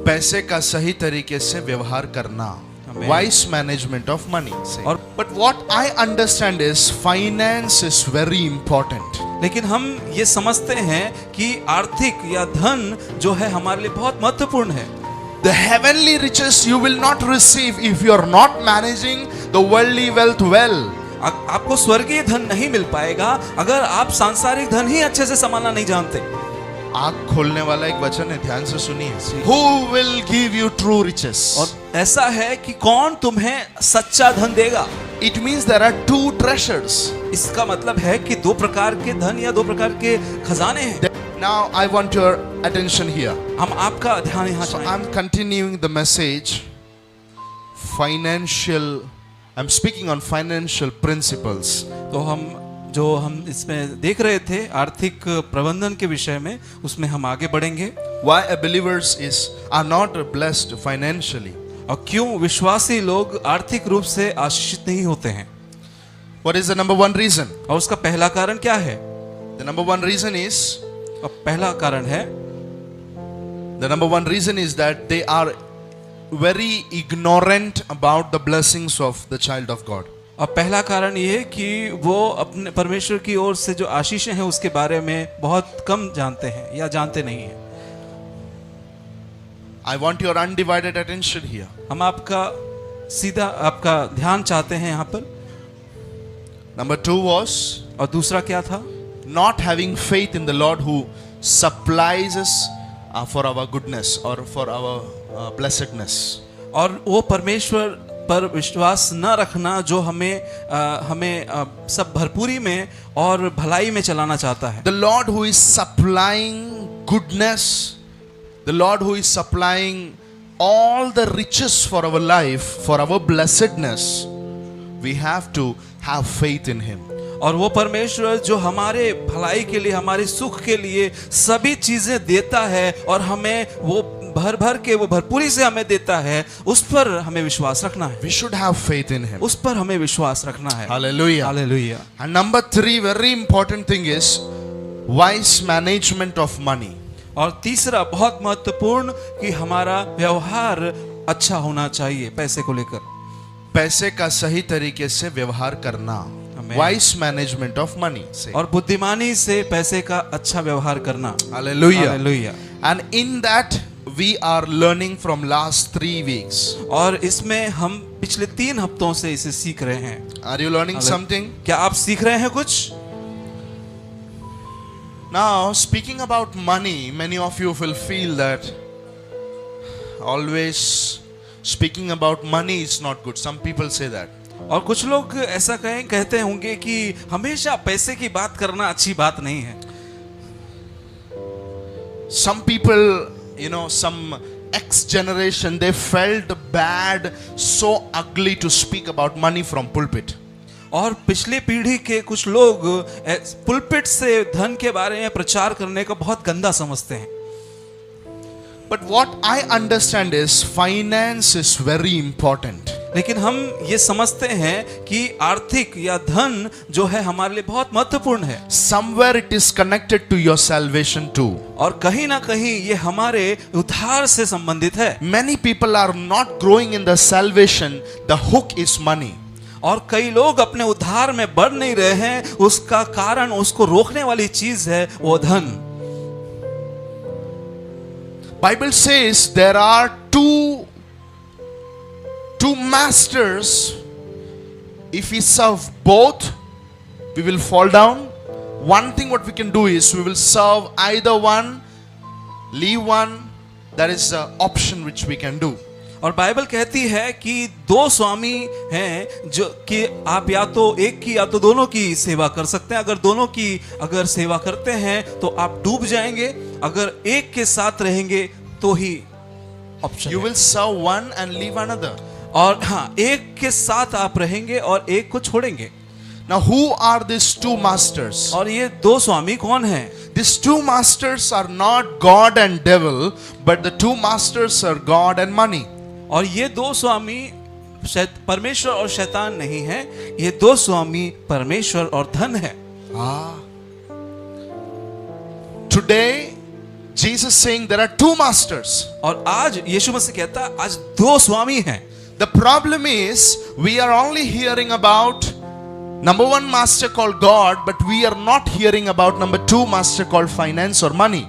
पैसे का सही तरीके से व्यवहार करना, वाइस मैनेजमेंट ऑफ मनी। और but what I understand is finance is very important. लेकिन हम ये समझते हैं कि आर्थिक या धन जो है हमारे लिए बहुत महत्वपूर्ण है। The heavenly riches you will not receive if you are not managing the worldly wealth well. आपको स्वर्गीय धन नहीं मिल पाएगा अगर आप सांसारिक धन ही अच्छे से संभालना नहीं जानते। आँख खोलने वाला एक वचन है, ध्यान से सुनिए। Who will give you true riches? और ऐसा है कि कौन तुम्हें सच्चा धन देगा। It means there are two treasures. इसका मतलब है कि दो प्रकार के धन या दो प्रकार के खजाने हैं। Now I want your attention here. हम आपका ध्यान यहाँ So चाहेंगे। I'm continuing the message. I'm speaking on financial principles. तो हम इसमें देख रहे थे आर्थिक प्रबंधन के विषय में, उसमें हम आगे बढ़ेंगे। Why a believers are not blessed financially? और क्यों विश्वासी लोग आर्थिक रूप से आशीषित नहीं होते हैं। What is the number one reason? और उसका पहला कारण क्या है। The number one reason is पहला कारण है that they are very ignorant about the blessings of the child of God. और पहला कारण ये है कि वो अपने परमेश्वर की ओर से जो आशीषें हैं उसके बारे में बहुत कम जानते हैं या जानते नहीं हैं। I want your undivided attention here. हम आपका ध्यान चाहते हैं यहाँ पर। Number two was और दूसरा क्या था। not having faith in the Lord who supplies us for our goodness or for our blessedness. और वो परमेश्वर पर विश्वास न रखना जो हमें सब भरपूरी में और भलाई में चलाना चाहता है। The Lord who is supplying goodness, the Lord who is supplying all the riches for our life, for our blessedness, we have to have faith in Him. और वो परमेश्वर जो हमारे भलाई के लिए, हमारे सुख के लिए सभी चीजें देता है और हमें वो भर के वो भरपूरी से हमें देता है, उस पर हमें विश्वास रखना है। We should have faith in Him. उस पर हमें विश्वास रखना है। Hallelujah. Hallelujah. And number three, very important thing is wise management of money. और तीसरा बहुत महत्वपूर्ण कि हमारा व्यवहार अच्छा होना चाहिए पैसे को लेकर। पैसे का सही तरीके से व्यवहार करना, wise management of money. और बुद्धिमानी से पैसे का अच्छा व्यवहार करना। Hallelujah. Hallelujah. And in that we are learning from last 3 weeks. और इसमें हम पिछले 3 हफ्तों से इसे सीख रहे हैं। Are you learning something? क्या आप सीख रहे हैं कुछ? Now speaking about money, many of you will feel that always speaking about money is not good. Some people say that. और कुछ लोग ऐसा कहते होंगे कि हमेशा पैसे की बात करना अच्छी बात नहीं है। Some people, some X generation, they felt bad, so ugly to speak about money from pulpit. और पिछली पीढ़ी के कुछ लोग पुलपिट से धन के बारे में प्रचार करने को बहुत गंदा समझते हैं। But what I understand is finance is very important. लेकिन हम ये समझते हैं कि आर्थिक या धन जो है हमारे लिए बहुत महत्वपूर्ण है। Somewhere it is connected to your salvation too. और कहीं ना कहीं ये हमारे उद्धार से संबंधित है। Many people are not growing in the salvation. The hook is money. और कई लोग अपने उद्धार में बढ़ नहीं रहे हैं, उसका कारण, उसको रोकने वाली चीज है वो धन। Bible says there are two masters. If we serve both, we will fall down. One thing what we can do is we will serve either one, leave one. That is the option which we can do. और Bible कहती है कि 2 स्वामी हैं जो कि आप या तो एक की या तो दोनों की सेवा कर सकते हैं। अगर दोनों की अगर सेवा करते हैं तो आप डूब जाएंगे, अगर एक के साथ रहेंगे तो ही option. You will serve one and leave another. और हाँ, एक के साथ आप रहेंगे और एक को छोड़ेंगे। Now who are these two masters? और ये 2 स्वामी कौन हैं? These two masters are not God and devil, but the two masters are God and money. और ये 2 स्वामी परमेश्वर और शैतान नहीं है, ये 2 स्वामी परमेश्वर और धन है। Today Jesus saying there are two masters. और आज यीशु मसीह कहता है आज दो स्वामी हैं। The problem is we are only hearing about number one master called God, but we are not hearing about number two master called finance or money.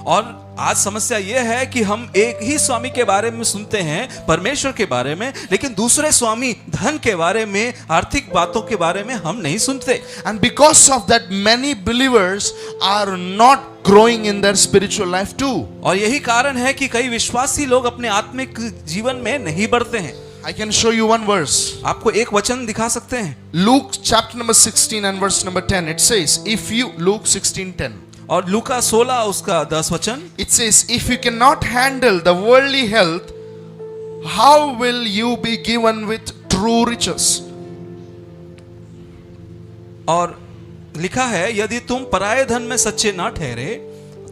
और आज समस्या यह है कि हम एक ही स्वामी के बारे में सुनते हैं, परमेश्वर के बारे में, लेकिन दूसरे स्वामी धन के बारे में, आर्थिक बातों के बारे में हम नहीं सुनते। And because of that, many believers are not growing in their spiritual life too. और यही कारण है कि कई विश्वासी लोग अपने आत्मिक जीवन में नहीं बढ़ते हैं। I can show you one verse. आपको एक वचन दिखा सकते हैं। Luke chapter number 16 and verse number 10. It says, if you, Luke 16:10. और लूका 16 उसका 10 वचन, It says, if you cannot handle the worldly health, how will you be given with true riches? और लिखा है यदि तुम पराये धन में सच्चे ना ठहरे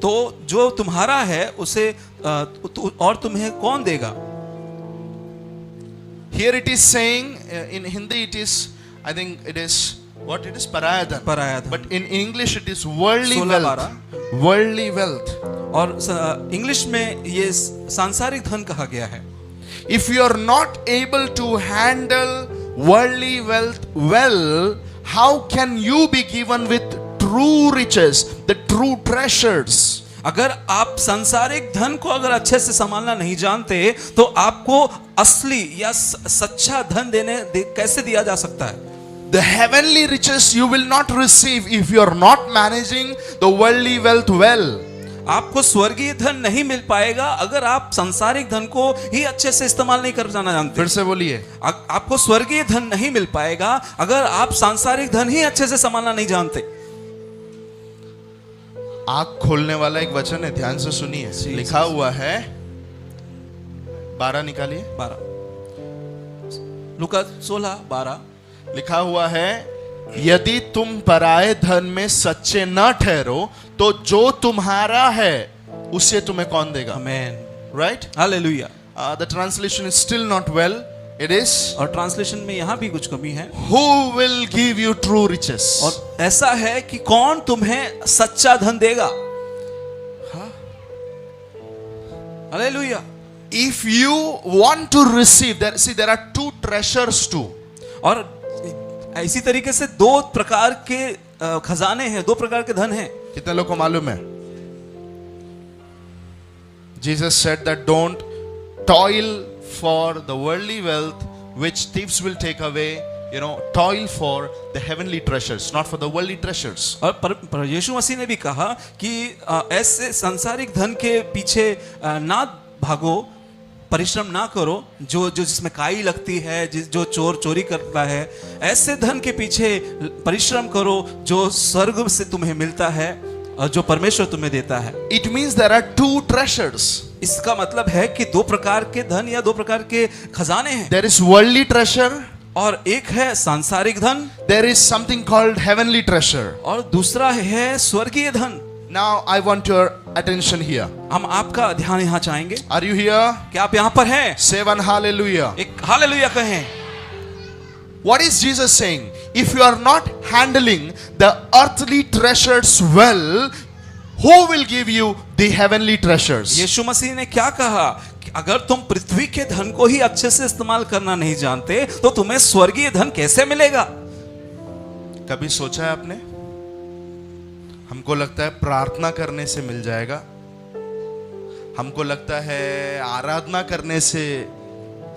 तो जो तुम्हारा है उसे और तुम्हें कौन देगा। Here it is saying, in Hindi it is, I think it is, what it is? Paraya dhan. पराया धन। But in English it is worldly 16, wealth. Worldly wealth. और इंग्लिश में ये सांसारिक धन कहा गया है। If you are not able to handle worldly wealth well, how can you be given with true riches, the true treasures? अगर आप सांसारिक धन को अगर अच्छे से संभालना नहीं जानते तो आपको असली या सच्चा धन कैसे दिया जा सकता है। The heavenly riches you will not receive if you are not managing the worldly wealth well. आपको स्वर्गीय धन नहीं मिल पाएगा अगर आप सांसारिक धन को ही अच्छे से इस्तेमाल नहीं कर जाना जानते। फिर से बोलिए। आपको स्वर्गीय धन नहीं मिल पाएगा अगर आप सांसारिक धन ही अच्छे से संभालना नहीं जानते। आँख खोलने वाला एक वचन है, ध्यान से सुनिए। लिखा हुआ है 12 निकालिए। 12 लूका 16:12 लिखा हुआ है यदि तुम पराये धन में सच्चे न ठहरो तो जो तुम्हारा है उसे तुम्हें कौन देगा। Amen. Right. Hallelujah. The translation is still not well. It is, और ट्रांसलेशन में यहाँ भी कुछ कमी है। who will give you true riches? और ऐसा है कि कौन तुम्हें सच्चा धन देगा। Hallelujah. If you want to receive, there are two treasures too. और इसी तरीके से दो प्रकार के खजाने हैं, दो प्रकार के धन हैं। कितने लोग को मालूम है? Jesus said that don't toil for the worldly wealth which thieves will take away. Toil for the heavenly treasures, not for the worldly treasures. और पर यीशु मसीह ने भी कहा कि ऐसे सांसारिक धन के पीछे ना भागो, परिश्रम ना करो जो जिसमें काई लगती है, जो चोर चोरी करता है। ऐसे धन के पीछे परिश्रम करो जो स्वर्ग से तुम्हें मिलता है और जो परमेश्वर तुम्हें देता है। It means there are two treasures. इसका मतलब है कि दो प्रकार के धन या दो प्रकार के खजाने हैं। There is worldly treasure. और एक है सांसारिक धन। There is something called heavenly treasure. और दूसरा है स्वर्गीय धन। Now I want your attention here. हम आपका ध्यान यहाँ चाहेंगे। Are you here? क्या आप यहाँ पर हैं? Say one hallelujah. एक हालेलुया कहें। What is Jesus saying? If you are not handling the earthly treasures well, who will give you the heavenly treasures? यीशु मसीह ने क्या कहा कि अगर तुम पृथ्वी के धन को ही अच्छे से इस्तेमाल करना नहीं जानते तो तुम्हें स्वर्गीय धन कैसे मिलेगा। कभी सोचा है आपने? हमको लगता है प्रार्थना करने से मिल जाएगा, हमको लगता है आराधना करने से,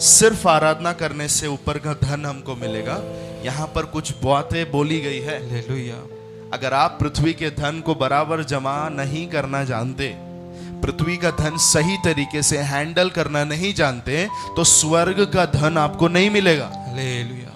सिर्फ आराधना करने से ऊपर का धन हमको मिलेगा। यहाँ पर कुछ बातें बोली गई है। हालेलुया। अगर आप पृथ्वी के धन को बराबर जमा नहीं करना जानते, पृथ्वी का धन सही तरीके से हैंडल करना नहीं जानते, तो स्वर्ग का धन आपको नहीं मिलेगा। हालेलुया।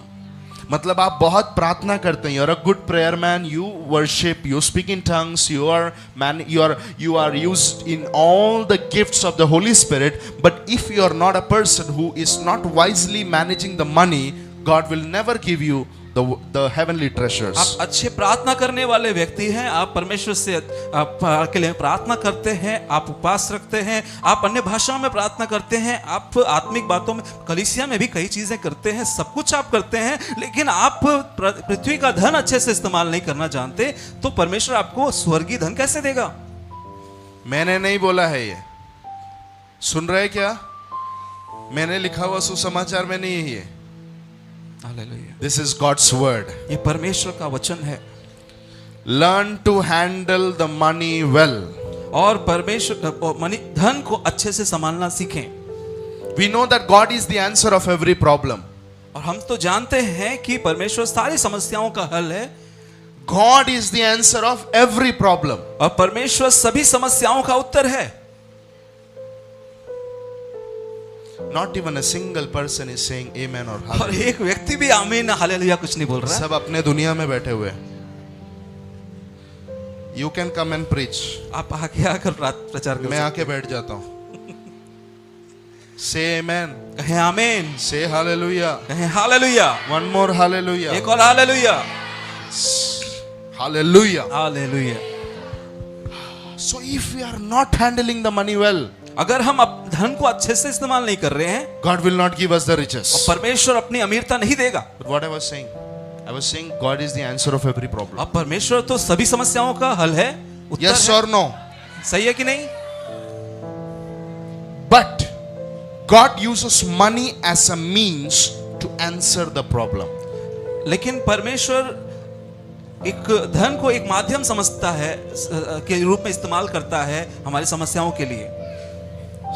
मतलब आप बहुत प्रार्थना करते हैं, you are a good prayer man, you worship, you speak in tongues, you are used in all the gifts of the Holy Spirit, but if you are not a person who is not wisely managing the money, God will never give you the heavenly treasures. आप अच्छे प्रार्थना करने वाले व्यक्ति हैं, आप परमेश्वर से के लिए प्रार्थना करते हैं, आप उपवास रखते हैं, आप अन्य भाषाओं में प्रार्थना करते हैं, आप आत्मिक बातों में, कलीसिया में भी कई चीजें करते हैं, सब कुछ आप करते हैं, लेकिन आप पृथ्वी का धन अच्छे से इस्तेमाल नहीं करना जानते तो परमेश्वर आपको स्वर्गीय धन कैसे देगा। मैंने नहीं बोला है ये, सुन रहे क्या? मैंने लिखा हुआ सुसमाचार में नहीं है ये। Hallelujah. This is God's word. ये परमेश्वर का वचन है। Learn to handle the money well. और परमेश्वर धन को अच्छे से संभालना सीखें। We know that God is the answer of every problem. और हम तो जानते हैं कि परमेश्वर सारी समस्याओं का हल है। God is the answer of every problem. और परमेश्वर सभी समस्याओं का उत्तर है। Not even a single person is saying amen or और hallelujah. एक व्यक्ति भी आमीन हालेलुया कुछ नहीं बोल रहा है। सब अपने दुनिया में बैठे हुए। You can come and preach. आप आके आकर प्रचार मैं करो। आके बैठ जाता हूँ। Say amen. कहें आमीन, Say hallelujah. कहें हालेलुया, One more hallelujah. एक और hallelujah, Hallelujah. Hallelujah. So if we are not handling the money well, अगर हम धन को अच्छे से इस्तेमाल नहीं कर रहे हैं, God will not give us the riches. और परमेश्वर अपनी अमीरता नहीं देगा। But what I was saying God is the answer of every problem. अब परमेश्वर तो सभी समस्याओं का हल है, उत्तर Yes है। or no? सही है कि नहीं? But God uses money as a means to answer the problem. लेकिन परमेश्वर एक धन को एक माध्यम समझता है, के रूप में इस्तेमाल करता है हमारी समस्याओं के लिए।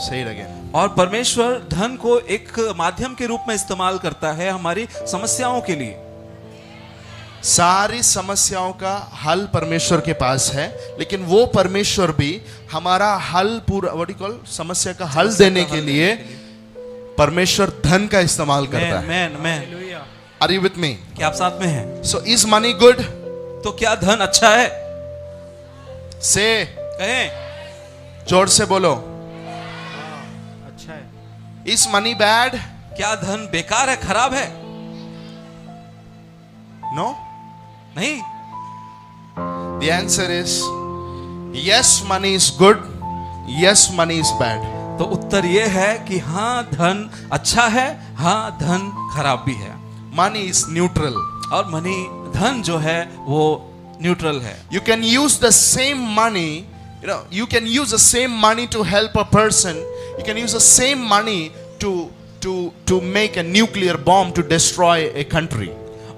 Say it again. और परमेश्वर धन को एक माध्यम के रूप में इस्तेमाल करता है हमारी समस्याओं के लिए। सारी समस्याओं का हल परमेश्वर के पास है, लेकिन वो परमेश्वर भी हमारा हल पूरा व्हाट यू कॉल समस्या का हल देने के लिए परमेश्वर धन का इस्तेमाल करता है। Man man are you with me? क्या आप साथ में हैं? So is money good? तो क्या धन अच्छा है? से कहें जोर से बोलो। अच्छा है। Is money bad? क्या धन बेकार है, खराब है? नो। नहीं। The answer is yes, money is good. Yes, money is bad. तो उत्तर यह है कि हाँ धन अच्छा है, हाँ धन खराब भी है। Money is neutral. और मनी धन जो है वो न्यूट्रल है। You can use the same money, you can use the same money to help a person. You can use the same money to make a nuclear bomb to destroy a country.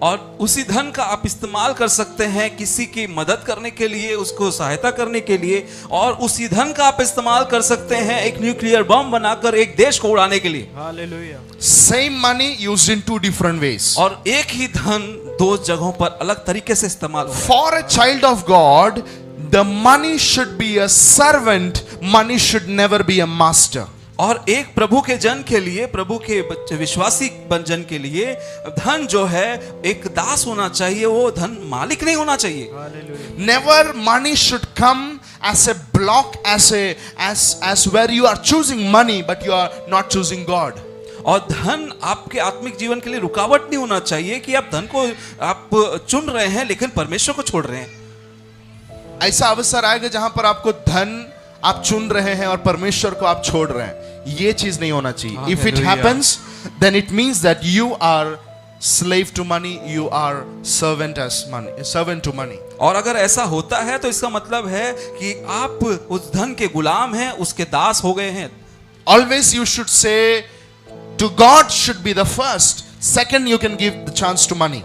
और उसी धन का आप इस्तेमाल कर सकते हैं किसी की मदद करने के लिए, उसको सहायता करने के लिए, और उसी धन का आप इस्तेमाल कर सकते हैं एक न्यूक्लियर बम बनाकर एक देश को उड़ाने के लिए। Hallelujah. Same money used in two different ways. और एक ही धन दो जगहों पर अलग तरीके से इस्तेमाल हो। For a child of God, the money should be a servant. Money should never be a master. और एक प्रभु के जन के लिए, प्रभु के बच्चे विश्वासी जन के लिए धन जो है एक दास होना चाहिए, वो धन मालिक नहीं होना चाहिए। Hallelujah. Never money should come as a block, as where you are choosing money, but you are not choosing God. और धन आपके आत्मिक जीवन के लिए रुकावट नहीं होना चाहिए कि आप धन को आप चुन रहे हैं लेकिन परमेश्वर को छोड़ रहे हैं। ऐसा अवसर आएगा जहां पर आपको धन आप चुन रहे हैं और परमेश्वर को आप छोड़ रहे हैं। ये चीज नहीं होना चाहिए। If it Hallelujah. happens, then it means that you are slave to money, you are servant to money. और अगर ऐसा होता है तो इसका मतलब है कि आप उस धन के गुलाम हैं, उसके दास हो गए हैं। Always you should say to God should be the first. Second, you can give the chance to money.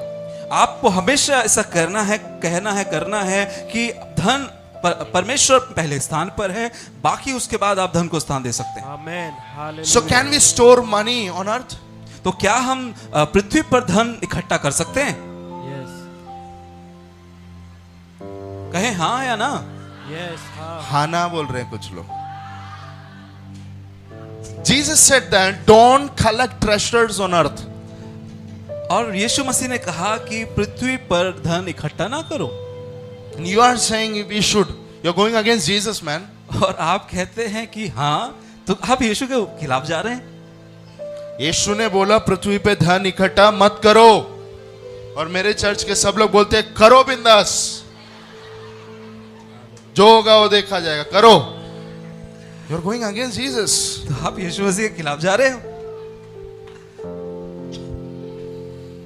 आपको हमेशा ऐसा करना है, कहना है, करना है कि धन परमेश्वर पहले स्थान पर है, बाकी उसके बाद आप धन को स्थान दे सकते हैं। आमेन। Hallelujah. So can we store money on earth? तो क्या हम पृथ्वी पर धन इकट्ठा कर सकते हैं? यस कहें हाँ या ना? यस। हाँ। हाँ ना बोल रहे हैं कुछ लोग। Jesus said that don't collect treasures on earth. और यीशु मसीह ने कहा कि पृथ्वी पर धन इकट्ठा ना करो। And you are saying we should. You're going against Jesus, man. और आप कहते हैं कि हाँ, तो आप यीशु के खिलाफ जा रहे हैं। यीशु ने बोला पृथ्वी पे धन इकट्ठा मत करो, और मेरे चर्च के सब लोग बोलते हैं करो बिंदास, जो होगा वो देखा जाएगा, करो। You're going against Jesus. तो आप यीशु मसीह के खिलाफ जा रहे हो।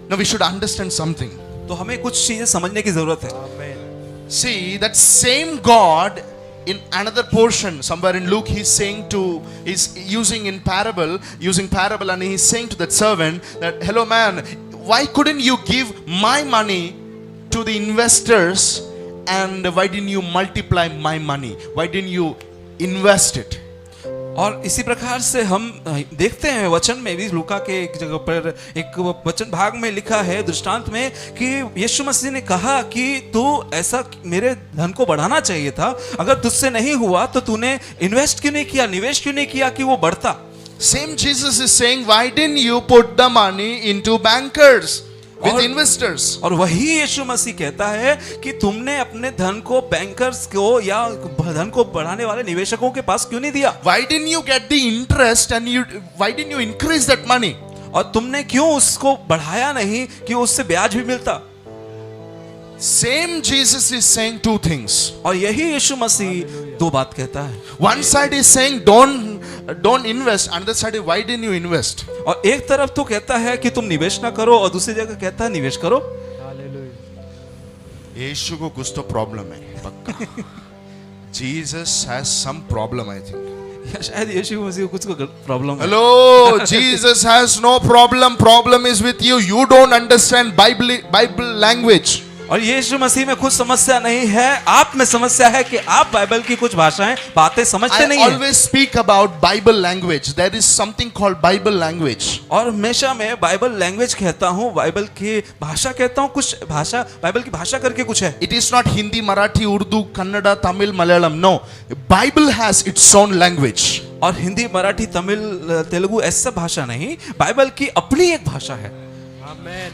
Now we should understand something. तो हमें कुछ चीजें समझने की जरूरत है। आमेन। See, that same God in another portion, somewhere in Luke, he's using parable, and he's saying to that servant that, hello man, why couldn't you give my money to the investors, and why didn't you multiply my money? Why didn't you invest it? और इसी प्रकार से हम देखते हैं वचन में भी, लूका के एक जगह पर एक वचन भाग में लिखा है दृष्टांत में कि यीशु मसीह ने कहा कि तू ऐसा मेरे धन को बढ़ाना चाहिए था, अगर तुझसे नहीं हुआ तो तूने इन्वेस्ट क्यों नहीं किया, निवेश क्यों नहीं किया कि वो बढ़ता। Same Jesus is saying, why didn't you put the money into bankers with investors? और वही यीशु मसीह कहता है कि तुमने अपने धन को बैंकर्स को या धन को बढ़ाने वाले निवेशकों के पास क्यों नहीं दिया। Why didn't you get the interest, and why didn't you increase that money? और तुमने क्यों उसको बढ़ाया नहीं कि उससे ब्याज भी मिलता। Same Jesus is saying two things. और यही यीशु मसीह दो बात कहता है। One side is saying don't invest, another side is why didn't you invest? और एक तरफ तो कहता है कि तुम निवेश ना करो, और दूसरी जगह कहता है निवेश करो। हालेलुया। यीशु को कुछ तो प्रॉब्लम है पक्का। Jesus has some problem, I think. या शायद यीशु मसीह को कुछ प्रॉब्लम है। Hello, Jesus has no problem. Problem is with you. You don't understand Bible language. और यीशु मसीह में कुछ समस्या नहीं है, आप में समस्या है कि आप बाइबल की कुछ भाषाएं बातें समझते I नहीं हैं। always speak about Bible language. There is something called Bible language. और हमेशा मैं बाइबल लैंग्वेज कहता हूँ, बाइबल की भाषा कहता हूँ, कुछ भाषा बाइबल की भाषा करके कुछ है। It is not Hindi, Marathi, Urdu, Kannada, Tamil, Malayalam. No, Bible has its own language. और हिंदी, मराठी, तमिल, तेलुगु ऐसा भाषा नहीं, बाइबल की अपनी एक भाषा है।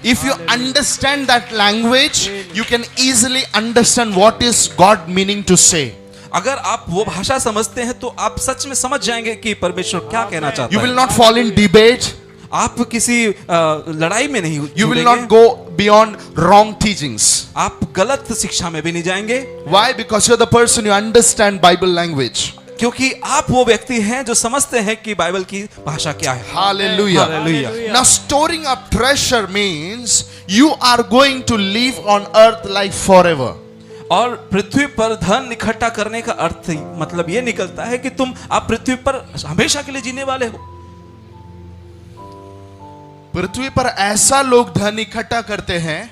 If you understand that language, you can easily understand what is God meaning to say. अगर आप वो भाषा समझते हैं तो आप सच में समझ जाएंगे कि परमेश्वर क्या कहना चाहता You है। will not fall in debate. आप किसी लड़ाई में नहीं You will जुड़ेंगे। not go beyond wrong teachings. आप गलत शिक्षा में भी नहीं जाएंगे। Why? Because you're the person, you understand Bible language. क्योंकि आप वो व्यक्ति हैं जो समझते हैं कि बाइबल की भाषा क्या है। Hallelujah. Hallelujah. Now, storing up treasure means you are going to live on earth like forever. और पृथ्वी पर धन इकट्ठा करने का अर्थ मतलब ये निकलता है कि आप पृथ्वी पर हमेशा के लिए जीने वाले हो। पृथ्वी पर ऐसा लोग धन इकट्ठा करते हैं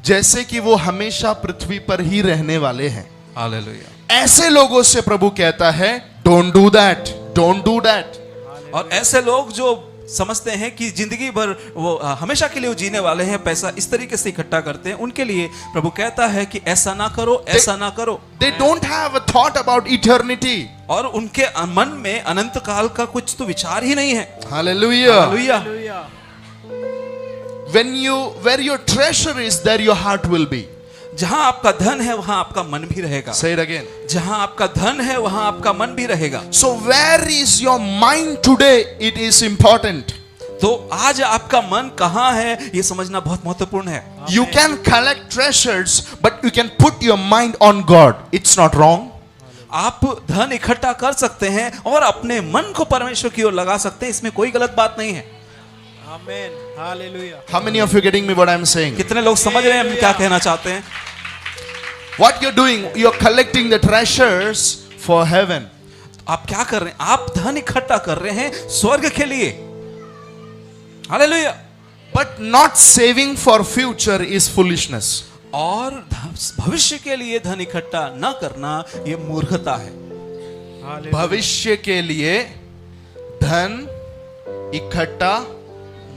जैसे कि वो हमेशा पृथ्वी पर ही रहने वाले हैं। हालेलुया। ऐसे लोगों से प्रभु कहता है don't do that, don't do that. और ऐसे लोग जो समझते हैं कि जिंदगी भर वो हमेशा के लिए वो जीने वाले हैं, पैसा इस तरीके से इकट्ठा करते हैं, उनके लिए प्रभु कहता है कि ऐसा ना करो, ऐसा ना करो। They don't have a thought about eternity. और उनके मन में अनंत काल का कुछ तो विचार ही नहीं है। Hallelujah. Hallelujah. Where your treasure is, there your heart will be. जहां आपका धन है वहां आपका मन भी रहेगा। Say it again. जहां आपका धन है वहां आपका मन भी रहेगा। So where is your mind today? It is important. तो आज आपका मन कहां है ये समझना बहुत महत्वपूर्ण है। You can collect treasures, but you can put your mind on God. It's not wrong. आप धन इकट्ठा कर सकते हैं और अपने मन को परमेश्वर की ओर लगा सकते हैं, इसमें कोई गलत बात नहीं है। आमेन। Hallelujah. How many of you getting me what I'm saying? कितने लोग समझ रहे हैं हम क्या कहना चाहते हैं? What you're doing, you're collecting the treasures for heaven. आप क्या कर रहे हैं? आप धन इकट्ठा कर रहे हैं स्वर्ग के लिए। Hallelujah. But not saving for future is foolishness. और भविष्य के लिए धन इकट्ठा न करना ये मूर्खता है। हालेलुया। भविष्य के लिए धन इकट्ठा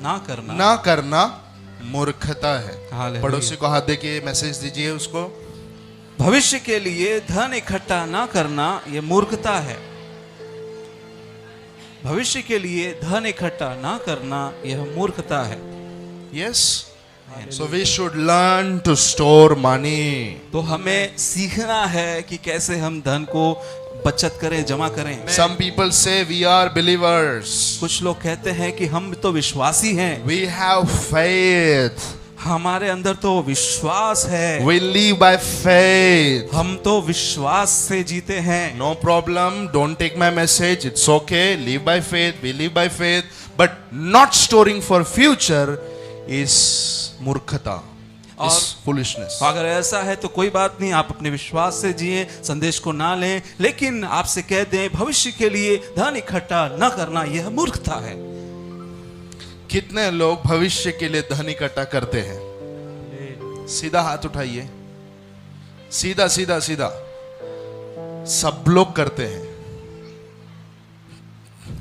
ना करना मूर्खता है। हालेलुया। पड़ोसी को हाथ देके मैसेज दीजिए उसको। भविष्य के लिए धन इकट्ठा ना करना ये मूर्खता है। भविष्य के लिए धन इकट्ठा ना करना यह मूर्खता है। Yes. So we should learn to store money. तो हमें सीखना है कि कैसे हम धन को बचत करें, जमा करें। Some people say we are believers. कुछ लोग कहते हैं कि हम तो विश्वासी हैं, We have faith. हमारे अंदर तो विश्वास है, We live by faith. हम तो विश्वास से जीते हैं। No problem. Don't take my message. It's okay. Live by faith. We live by faith. But not storing for future is murkhata. is foolishness. अगर ऐसा है तो कोई बात नहीं, आप अपने विश्वास से जिए, संदेश को ना लें, लेकिन आपसे कह दें भविष्य के लिए धन इकट्ठा न करना यह मूर्खता है। कितने लोग भविष्य के लिए धन इकट्ठा करते हैं? सीधा हाथ उठाइए, सीधा सीधा सीधा। सब लोग करते हैं।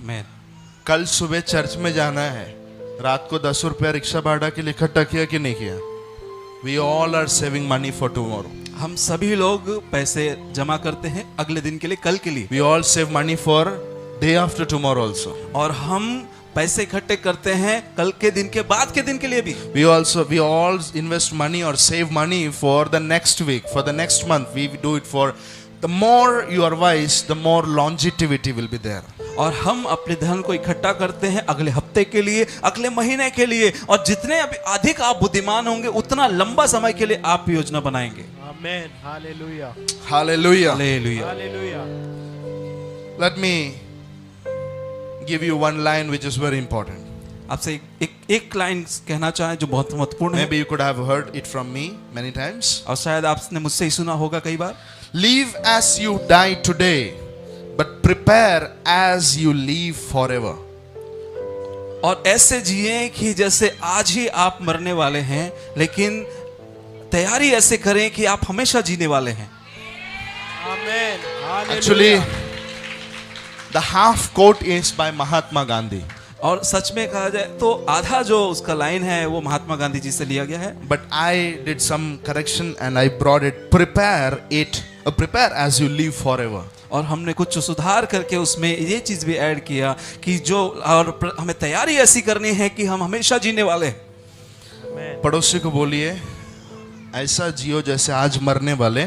मैं कल सुबह चर्च में जाना है, रात को 10 रुपया रिक्शा भाड़ा के लिए इकट्ठा किया कि नहीं किया? We all are saving money for tomorrow. हम सभी लोग पैसे जमा करते हैं अगले दिन के लिए, कल के लिए। We all save money for day after tomorrow also. और हम पैसे इकट्ठे करते हैं कल के दिन के बाद के दिन के लिए भी। We all invest money or save money for the next week, for the next month. We do it for, the more you are wise, the more longevity will be there. और हम अपने धन को इकट्ठा करते हैं अगले हफ्ते के लिए, अगले महीने के लिए, और जितने अभी अधिक आप बुद्धिमान होंगे उतना लंबा समय के लिए आप योजना बनाएंगे। Amen. Hallelujah. Hallelujah. Hallelujah. Hallelujah. Let me give you one line which is very important. आपसे एक लाइन कहना चाहें जो बहुत महत्वपूर्ण है, Maybe you could have heard it from me many times. और शायद आपने मुझसे ही सुना होगा कई बार। Live as you die today, but prepare as you live forever. और ऐसे जिए कि जैसे आज ही आप मरने वाले हैं, लेकिन तैयारी ऐसे करें कि आप हमेशा जीने वाले हैं। Amen. Hallelujah. Actually, the half quote is by Mahatma Gandhi. और सच में कहा जाए तो आधा जो उसका लाइन है वो महात्मा गांधी जी से लिया गया है, But I did some correction and I brought it. Prepare as you live forever. और हमने कुछ सुधार करके उसमें ये चीज भी ऐड किया कि हमें तैयारी ऐसी करनी है कि हम हमेशा जीने वाले हैं। Amen. पड़ोसी को बोलिए, ऐसा जियो जैसे आज मरने वाले,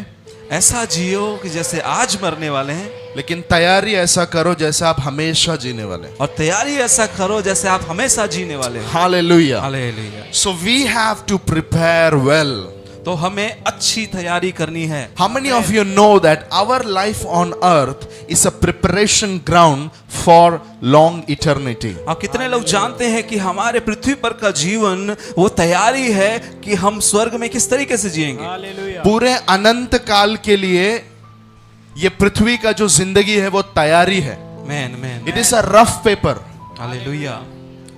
ऐसा जियो कि जैसे आज मरने वाले हैं, लेकिन तैयारी ऐसा करो जैसे आप हमेशा जीने वाले। और तैयारी ऐसा करो जैसे आप हमेशा जीने वाले हैं। Hallelujah. Hallelujah. So we have to prepare well. तो हमें अच्छी तैयारी करनी है। How many of you know that our life on earth is a preparation ground for long eternity? और कितने लोग जानते हैं कि हमारे पृथ्वी पर का जीवन वो तैयारी है कि हम स्वर्ग में किस तरीके से जिएंगे। Hallelujah. पूरे अनंत काल के लिए ये पृथ्वी का जो जिंदगी है वो तैयारी है। Man man It is a rough paper. Hallelujah.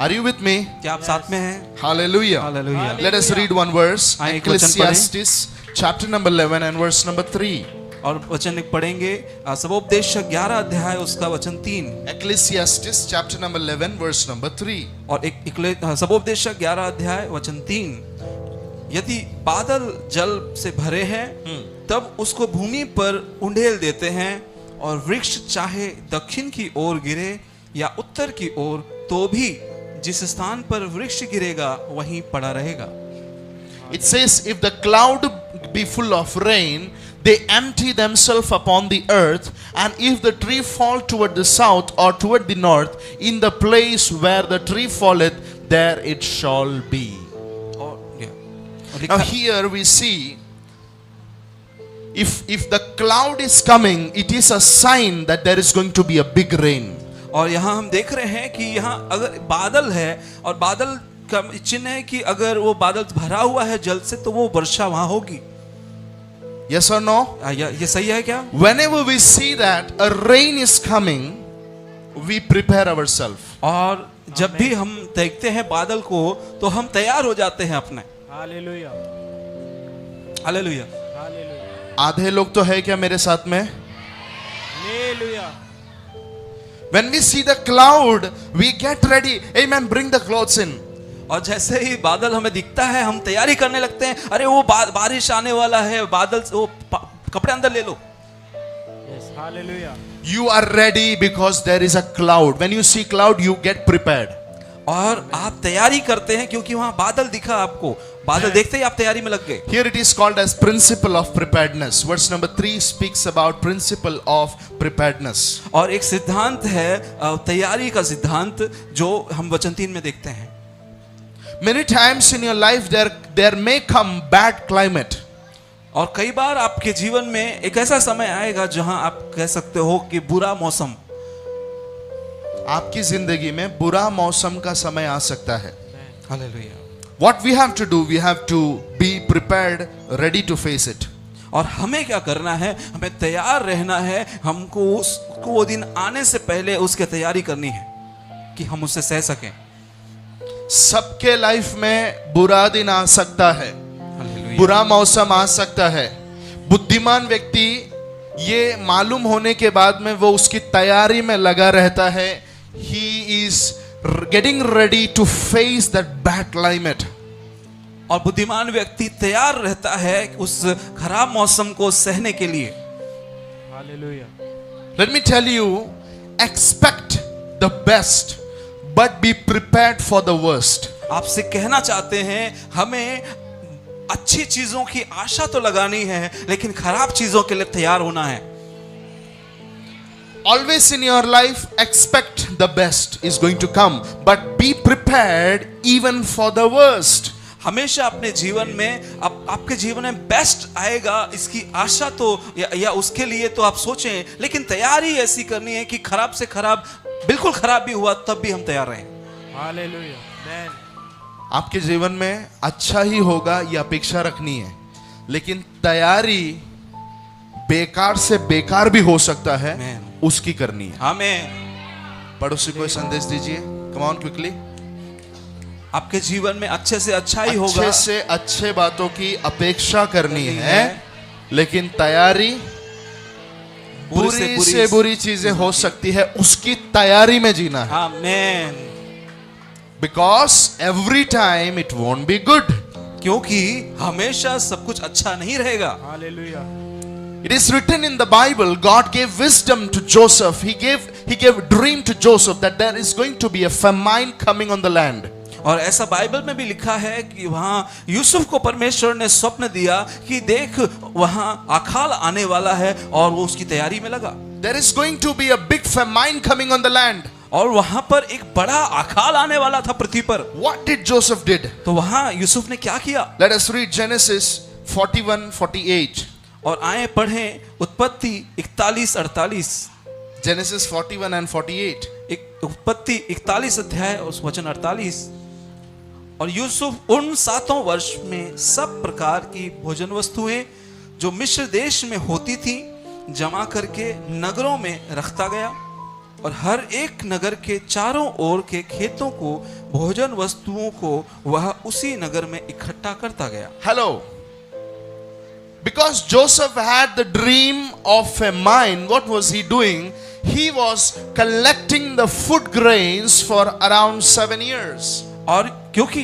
Are you with me? क्या आप साथ में हैं? Hallelujah. Hallelujah. Let us read one verse. आइए एक वचन पढ़ें। Ecclesiastes chapter number 11 and verse number 3. और वचन एक पढ़ेंगे, सबोपदेशक 11 अध्याय उसका वचन 3। Ecclesiastes chapter number 11 verse number 3. और सबोपदेशक 11 अध्याय वचन 3। यदि बादल जल से भरे हैं तब उसको भूमि पर उंडेल देते हैं, और वृक्ष चाहे दक्षिण की ओर गिरे या उत्तर की ओर, तो भी जिस स्थान पर वृक्ष गिरेगा वहीं पड़ा रहेगा। It says, if the cloud be full of rain, they empty themselves upon the earth, and if the tree fall toward the south or toward the north, in the place where the tree falleth, there it shall be. और Now here we see, if the cloud is coming, it is a sign that there is going to be a big rain. और यहाँ हम देख रहे हैं कि यहाँ अगर बादल है और बादल का चिन्ह है कि अगर वो बादल भरा हुआ है जल से तो वो वर्षा वहां होगी। Yes or no? ये सही है क्या? Whenever we see that a rain is coming, we prepare ourselves. और जब भी हम देखते हैं बादल को तो हम तैयार हो जाते हैं अपने। Hallelujah. हालेलुया। Hallelujah. आधे लोग तो है क्या मेरे साथ में? Hallelujah. When we see the cloud, we get ready. Amen. Bring the clothes in. और जैसे ही बादल हमें दिखता है हम तैयारी करने लगते हैं, अरे वो बारिश आने वाला है, बादल वो कपड़े अंदर ले लो। Yes. Hallelujah. You are ready because there is a cloud. When you see cloud, you get prepared. और आप तैयारी करते हैं क्योंकि वहां बादल दिखा आपको, बादल देखते ही आप तैयारी में लग गए। Here it is called as principle of preparedness. Verse number 3 speaks about principle of preparedness. और एक सिद्धांत है तैयारी का सिद्धांत जो हम वचन 3 में देखते हैं। Many times in your life there may come bad climate. और कई बार आपके जीवन में एक ऐसा समय आएगा जहां आप कह सकते हो कि बुरा मौसम, आपकी जिंदगी में बुरा मौसम का समय आ सकता है। Hallelujah. What we have to do, we have to be prepared, ready to face it. और हमें क्या करना है, हमें तैयार रहना है। हमको उसको वो दिन आने से पहले उसकी तैयारी करनी है कि हम उससे सह सकें। सबके लाइफ में बुरा दिन आ सकता है, हालेलुया। बुरा मौसम आ सकता है। बुद्धिमान व्यक्ति ये मालूम होने के बाद में वो उसकी तैयारी में लगा रहता है। He is getting ready to face that bad climate. और बुद्धिमान व्यक्ति तैयार रहता है उस खराब मौसम को सहने के लिए। Hallelujah. Let me tell you, expect the best, but be prepared for the worst. आपसे कहना चाहते हैं, हमें अच्छी चीजों की आशा तो लगानी है, लेकिन खराब चीजों के लिए तैयार होना है। Always in your life, expect the best is going to come, but be prepared even for the worst. हमेशा अपने जीवन में आपके जीवन में बेस्ट आएगा इसकी आशा तो या उसके लिए तो आप सोचें, लेकिन तैयारी ऐसी करनी है कि खराब से खराब, बिल्कुल खराब भी हुआ तब भी हम तैयार रहें। हालेलुया। आमेन। आपके जीवन में अच्छा ही होगा ये अपेक्षा रखनी है, लेकिन तैयारी बेकार से बेकार भी हो सकता है, Amen. उसकी करनी है। हमें पड़ोसी को संदेश दीजिए, कम ऑन क्विकली। आपके जीवन में अच्छे से अच्छा ही होगा, अच्छे से अच्छे बातों की अपेक्षा करनी है, लेकिन तैयारी बुरी से बुरी चीजें हो सकती है, उसकी तैयारी में जीना है। Amen. Because every time it won't be good. क्योंकि हमेशा सब कुछ अच्छा नहीं रहेगा। Hallelujah. It is written in the Bible, God gave wisdom to Joseph. He gave dream to Joseph that there is going to be a famine coming on the land. और ऐसा Bible में भी लिखा है कि वहां यूसुफ को परमेश्वर ने स्वप्न दिया कि देख वहां अकाल आने वाला है, और वो उसकी तैयारी में लगा। There is going to be a big famine coming on the land. और वहां पर एक बड़ा अकाल आने वाला था पृथ्वी पर। What did Joseph did? तो वहां यूसुफ ने क्या किया? Let us read Genesis 41-48. और आए पढ़ें उत्पत्ति 41-48। Genesis 41 and 48. उत्पत्ति 41 अध्याय उस वचन 48। और यूसुफ उन 7 वर्ष में सब प्रकार की भोजन वस्तुएं जो मिस्र देश में होती थी जमा करके नगरों में रखता गया, और हर एक नगर के चारों ओर के खेतों को भोजन वस्तुओं को वह उसी नगर में इकट्ठा करता गया। Hello. Because Joseph had the dream of famine, what was he doing? He was collecting the food grains for around 7 years. और क्योंकि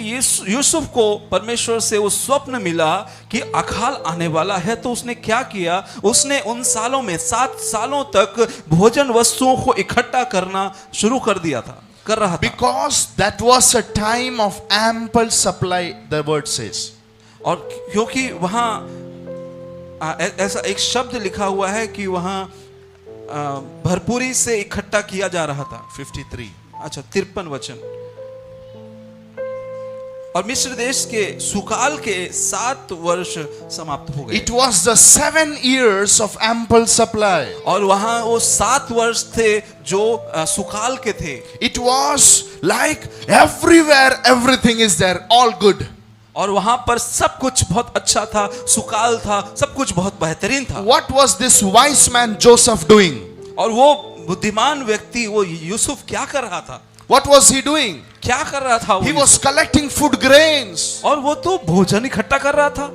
यूसुफ को परमेश्वर से वो स्वप्न मिला कि अकाल आने वाला है, तो उसने क्या किया? उसने उन सालों में 7 सालों तक भोजन वस्तुओं को इकट्ठा करना शुरू कर दिया था, कर रहा था। Because that was a time of ample supply, the word says. और क्योंकि वहां ऐसा एक शब्द लिखा हुआ है कि वहां भरपूरी से इकट्ठा किया जा रहा था। 53. अच्छा 53 वचन। और मिस्र देश के सुकाल के 7 वर्ष समाप्त हो गए। It was the 7 years of ample supply. और वहां वो 7 वर्ष थे जो सुकाल के थे। It was like everywhere everything is there, all good. और वहां पर सब कुछ बहुत अच्छा था, सुकाल था, सब कुछ बहुत बेहतरीन था। What was this wise man Joseph doing? और वो बुद्धिमान व्यक्ति वो यूसुफ क्या कर रहा था? What was he doing? क्या कर रहा था? He was collecting food grains. और वो तो भोजन इकट्ठा कर रहा था,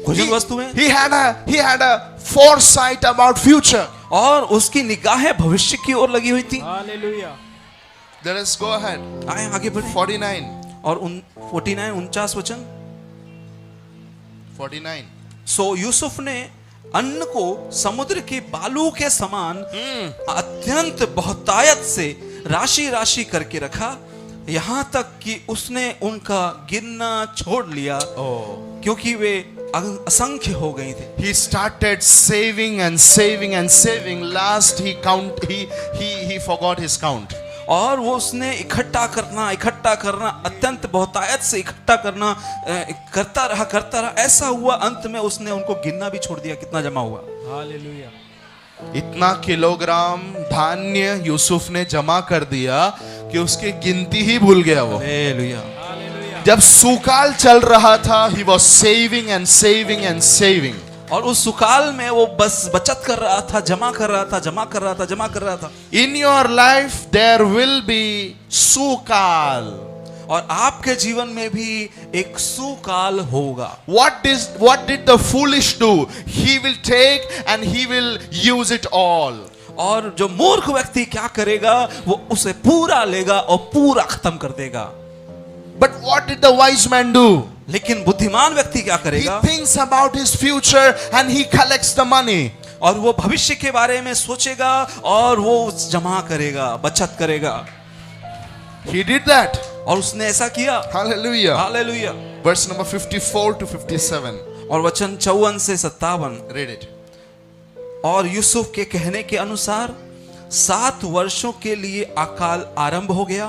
भोजन वस्तुएं। He had a foresight about future. और उसकी निगाहें भविष्य की ओर लगी हुई थी। Hallelujah. Let us go ahead. आए आगे बढ़े। 49. और 49 वचन। 49. सो यूसुफ ने अन्न को समुद्र के बालू के समान अत्यंत बहुतायत से राशि राशि करके रखा, यहां तक कि उसने उनका गिनना छोड़ लिया, क्योंकि वे असंख्य हो गई थे। He started saving and saving and saving. Last he forgot his count. और वो उसने इकट्ठा करना अत्यंत बहुतायत से इकट्ठा करना करता रहा। ऐसा हुआ अंत में उसने उनको गिनना भी छोड़ दिया कितना जमा हुआ। हालेलुया। इतना किलोग्राम धान्य यूसुफ ने जमा कर दिया कि उसकी गिनती ही भूल गया वो। हालेलुया। हालेलुया। जब सुकाल चल रहा था, he was saving and saving and saving. और उस सुकाल में वो बस बचत कर रहा था, जमा कर रहा था, जमा कर रहा था, जमा कर रहा था। In your life there will be sukal. और आपके जीवन में भी एक सुकाल होगा। What did the foolish do? He will take and he will use it all. और जो मूर्ख व्यक्ति क्या करेगा, वो उसे पूरा लेगा और पूरा खत्म कर देगा। But what did the wise man do? लेकिन बुद्धिमान व्यक्ति क्या He करेगा? thinks about his future and he collects the money. और वो भविष्य के बारे में सोचेगा और वो जमा करेगा, बचत करेगा। He did that. और उसने ऐसा किया। Hallelujah. Hallelujah. Verse number 54 to 57. और वचन 54 से 57। Read it. और यूसुफ के कहने के अनुसार 7 वर्षों के लिए अकाल आरंभ हो गया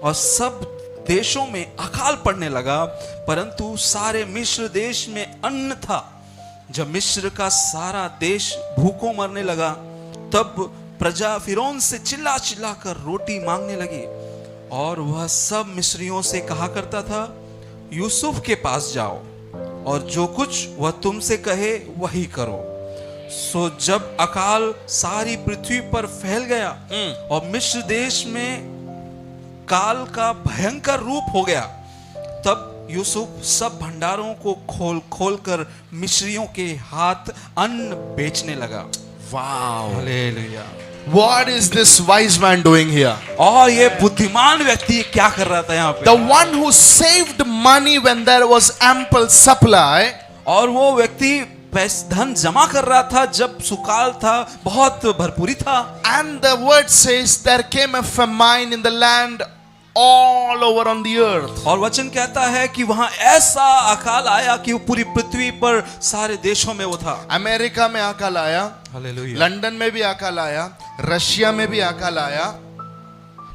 और सब देशों में अकाल पड़ने लगा, परंतु सारे मिस्र देश में अन्न था। जब मिस्र का सारा देश भूखों मरने लगा, तब प्रजा फिरौन से चिल्ला चिल्ला कर रोटी मांगने लगी। और वह सब मिस्रियों से कहा करता था, यूसुफ के पास जाओ और जो कुछ वह तुमसे कहे वही करो। सो जब अकाल सारी पृथ्वी पर फैल गया और मिस्र देश में काल का भयंकर रूप हो गया, तब यूसुफ सब भंडारों को खोल खोल कर मिस्रियों के हाथ अन्न बेचने लगा। Wow. Hallelujah. What is this wise man doing here? और ये बुद्धिमान व्यक्ति क्या कर रहा था यहाँ पे? The one who saved money when there was ample supply. और वो व्यक्ति धन जमा कर रहा था जब सुकाल था, बहुत भरपूरी था। And the word says there came a famine in the land all over on the earth. और वचन कहता है कि वहां ऐसा अकाल आया कि वो पूरी पृथ्वी पर सारे देशों में वो था। अमेरिका में अकाल आया, हालेलुया। लंदन में भी अकाल आया, रशिया में भी अकाल आया,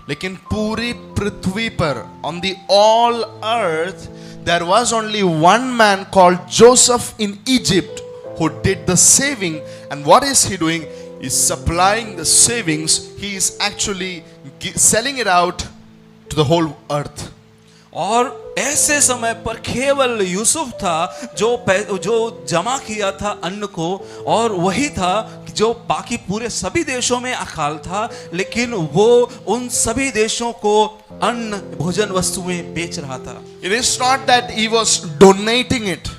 लेकिन पूरी पृथ्वी पर on the all earth there was only one man called Joseph in Egypt who did the saving. And what is he doing? He's supplying the savings. He is actually selling it out to the whole earth. और ऐसे समय पर केवल यूसुफ था जो जमा किया था अन्न को, और वही था जो बाकी पूरे सभी देशों में अकाल था, लेकिन वो उन सभी देशों को अन्न भोजन वस्तुएं बेच रहा था। It is not that he was donating it.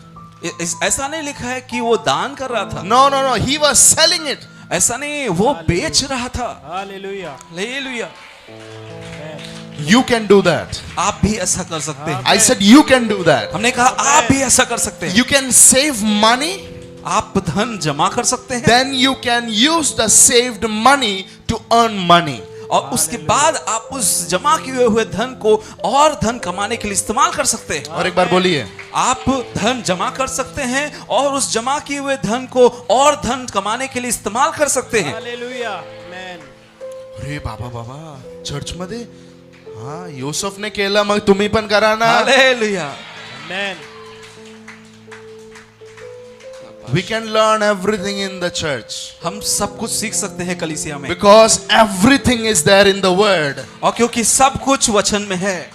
ऐसा नहीं लिखा है कि वो दान कर रहा था। No, no, no. He was selling it. ऐसा नहीं, वो बेच रहा था। Hallelujah. Hallelujah. You can do that. आप भी ऐसा कर सकते हैं। I said you can do that. हमने कहा आप भी ऐसा कर सकते हैं। You can save money. आप धन जमा कर सकते हैं। Then you can use the saved money to earn money. और उसके बाद आप उस जमा किए हुए धन को और धन कमाने के लिए इस्तेमाल कर सकते हैं। और एक बार बोलिए, आप धन जमा कर सकते हैं और उस जमा किए हुए धन को और धन कमाने के लिए इस्तेमाल कर सकते हैं। Hallelujah. Amen. अरे बाबा चर्च मध्ये हा योसेफने केलं, मग तुम्ही पण करा ना. Hallelujah. Amen. We can learn everything in the church हम सब कुछ सीख सकते हैं कलीसिया में, because everything is there in the word. और क्योंकि सब कुछ वचन में है।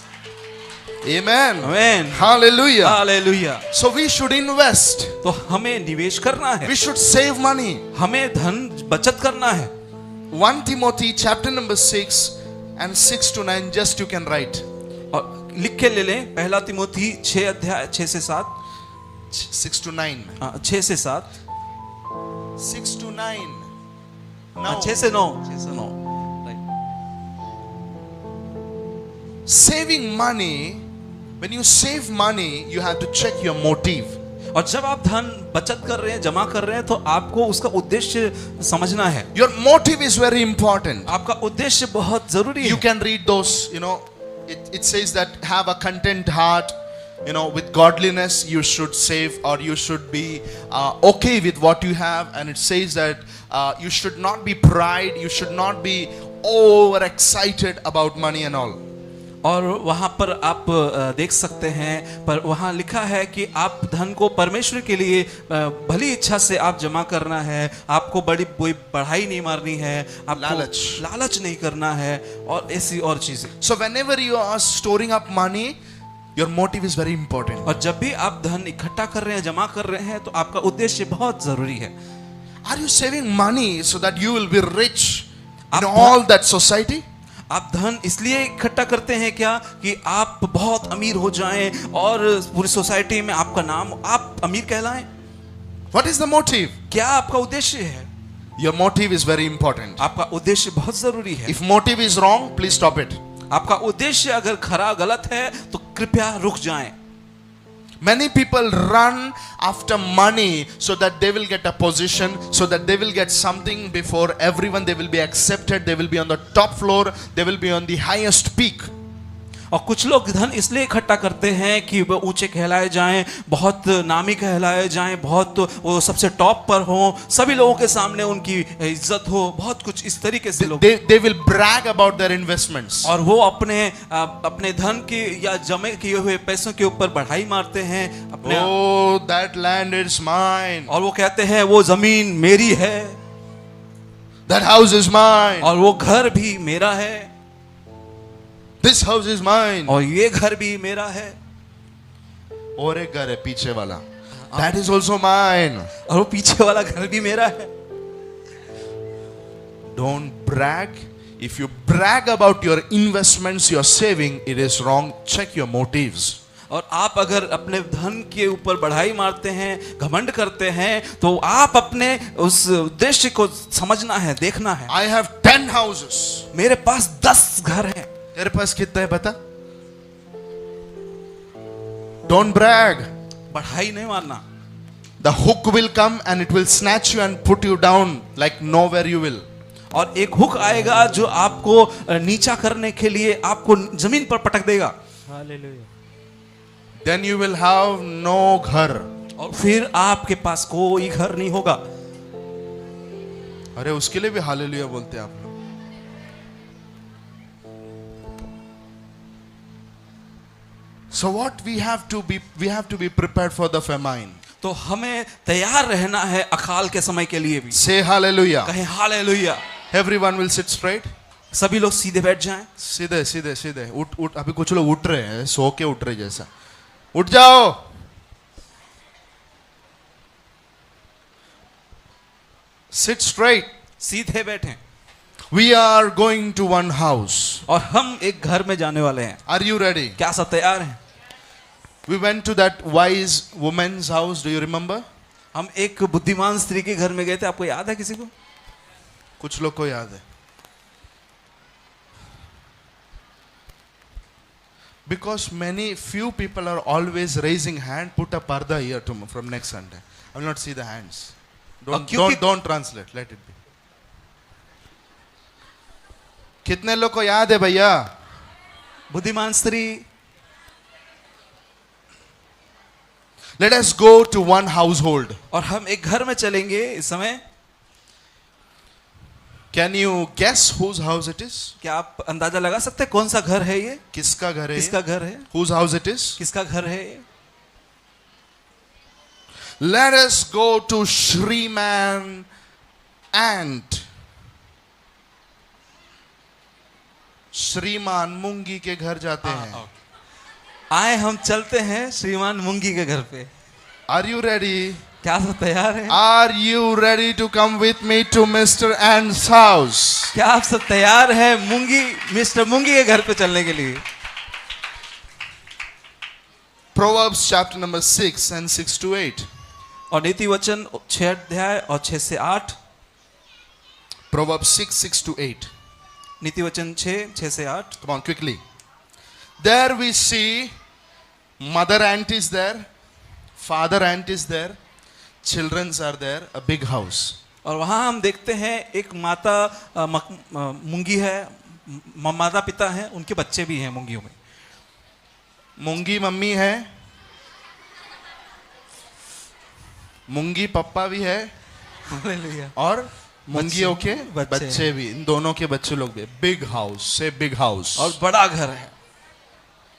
Amen. आमीन। Hallelujah. Hallelujah. So we should invest. तो हमें निवेश करना है, We should save money. हमें धन बचत करना है। 1 Timothy chapter number 6 and 6 to 9, just you can write. और लिख के ले लें, पहला तिमोथी 6 अध्याय 6 से 7। 6 to 9. 6 से 7। 6 to 9. 6 से 9। 6 से 9। Saving money, when you save money, you have to check your motive. और जब आप धन बचत कर रहे हैं, जमा कर रहे हैं, तो आपको उसका उद्देश्य समझना है। Your motive is very important. आपका उद्देश्य बहुत जरूरी You है। can read those, it says that have a content heart, with godliness you should save, or you should be okay with what you have. And it says that you should not be pride, you should not be over excited about money and all. और वहां पर आप देख सकते हैं, पर वहां लिखा है कि आप धन को परमेश्वर के लिए भली इच्छा से आप जमा करना है, आपको बड़ी कोई बढ़ाई नहीं मारनी है, आपको लालच नहीं करना है, और ऐसी और चीजें। So whenever you are storing up money, Your motive is very important. और जब भी आप धन इकट्ठा कर रहे हैं, जमा कर रहे हैं, तो आपका उद्देश्य बहुत जरूरी है। Are you saving money so that you will be rich in आप all that society? आप धन इसलिए इकट्ठा करते हैं क्या कि आप बहुत अमीर हो जाएं और पूरी सोसाइटी में आपका नाम, आप अमीर कहलाएं? What is the motive? क्या आपका उद्देश्य है? Your motive is very important. आपका उद्देश्य बहुत जरूरी है। If motive is wrong, please stop it. आपका उद्देश्य अगर खरा गलत है तो कृपया रुक जाएं। Many people run after money so that they will get a position, so that they will get something before everyone, they will be accepted, they will be on the top floor, they will be on the highest peak. और कुछ लोग धन इसलिए इकट्ठा करते हैं कि वो ऊंचे कहलाए जाएं, बहुत नामी कहलाए जाएं, बहुत वो सबसे टॉप पर हो, सभी लोगों के सामने उनकी इज्जत हो, बहुत कुछ इस तरीके से लोग They will brag about their investments. और वो अपने धन के या जमे किए हुए पैसों के ऊपर बढ़ाई मारते हैं अपने। Oh, that land is mine. और वो कहते हैं वो जमीन मेरी है, That house is mine. और वो घर भी मेरा है, This house is mine. और ये घर भी मेरा है, और एक घर है पीछे वाला. That is also mine. और वो पीछे वाला घर भी मेरा है। Don't brag. If you brag about your investments, your saving, it is wrong. Check your motives. और आप अगर अपने धन के ऊपर बढ़ाई मारते हैं, घमंड करते हैं, तो आप अपने उस उद्देश्य को समझना है, देखना है। I have 10 houses. मेरे पास 10 घर हैं। तेरे पास कितना है बता? Don't brag. बढ़ाई नहीं मारना। The hook will come and it will snatch you and put you down like nowhere you will. और एक हुक आएगा जो आपको नीचा करने के लिए आपको जमीन पर पटक देगा। Hallelujah. Then you will have no घर. और फिर आपके पास कोई घर नहीं होगा। अरे उसके लिए भी हालेलुया बोलते हैं आप लोग। So what we have to be prepared for the famine. तो हमें तैयार रहना है अकाल के समय के लिए भी। Say hallelujah. कहें hallelujah. Everyone will sit straight. सभी लोग सीधे बैठ जाएं। सीधे सीधे सीधे उठ अभी कुछ लोग उठ रहे हैं, सो के उठ रहे जैसा। उठ जाओ। Sit straight. सीधे बैठें। We are going to one house. और हम एक घर में जाने वाले हैं। Are you ready? क्या सब तैयार हैं? We went to that wise woman's house. Do you remember? हम एक बुद्धिमान स्त्री के घर में गए थे, आपको याद है किसी को? कुछ लोग को याद है। Because few people are always raising hand, put a parda here from next Sunday. I will not see the hands. Don't translate. Let it be. कितने लोग को याद है भैया? बुद्धिमान स्त्री। Let us go to one household. और हम एक घर में चलेंगे इस समय। Can you guess whose house it is? क्या आप अंदाजा लगा सकते हैं कौन सा घर है ये? किसका घर है? किसका घर है? Whose house it is? किसका घर है ये? Let us go to Shriman and श्रीमान मुंगी के घर जाते हैं। आए हम चलते हैं श्रीमान मुंगी के घर पे। Are you ready? क्या सब तैयार है? Are you ready to come with me to Mr. And's house? क्या आप सब तैयार हैं मिस्टर मुंगी के घर पे चलने के लिए? Proverbs chapter number 6 and 6 to 8. और नीति वचन 6 अध्याय और 6 से 8। Proverbs 6 to 8. नीति वचन 6 से 8। Come on, quickly. There we see mother ant is there, father ant is there, children are there, a big house. और वहाँ हम देखते हैं एक माता मुंगी है, माता पिता हैं, उनके बच्चे भी हैं मुंगियों में। मुंगी मम्मी है, मुंगी पप्पा भी है, और मुंगियों के बच्चे भी, इन दोनों के बच्चे लोग भी। Big house, say big house, और बड़ा घर है।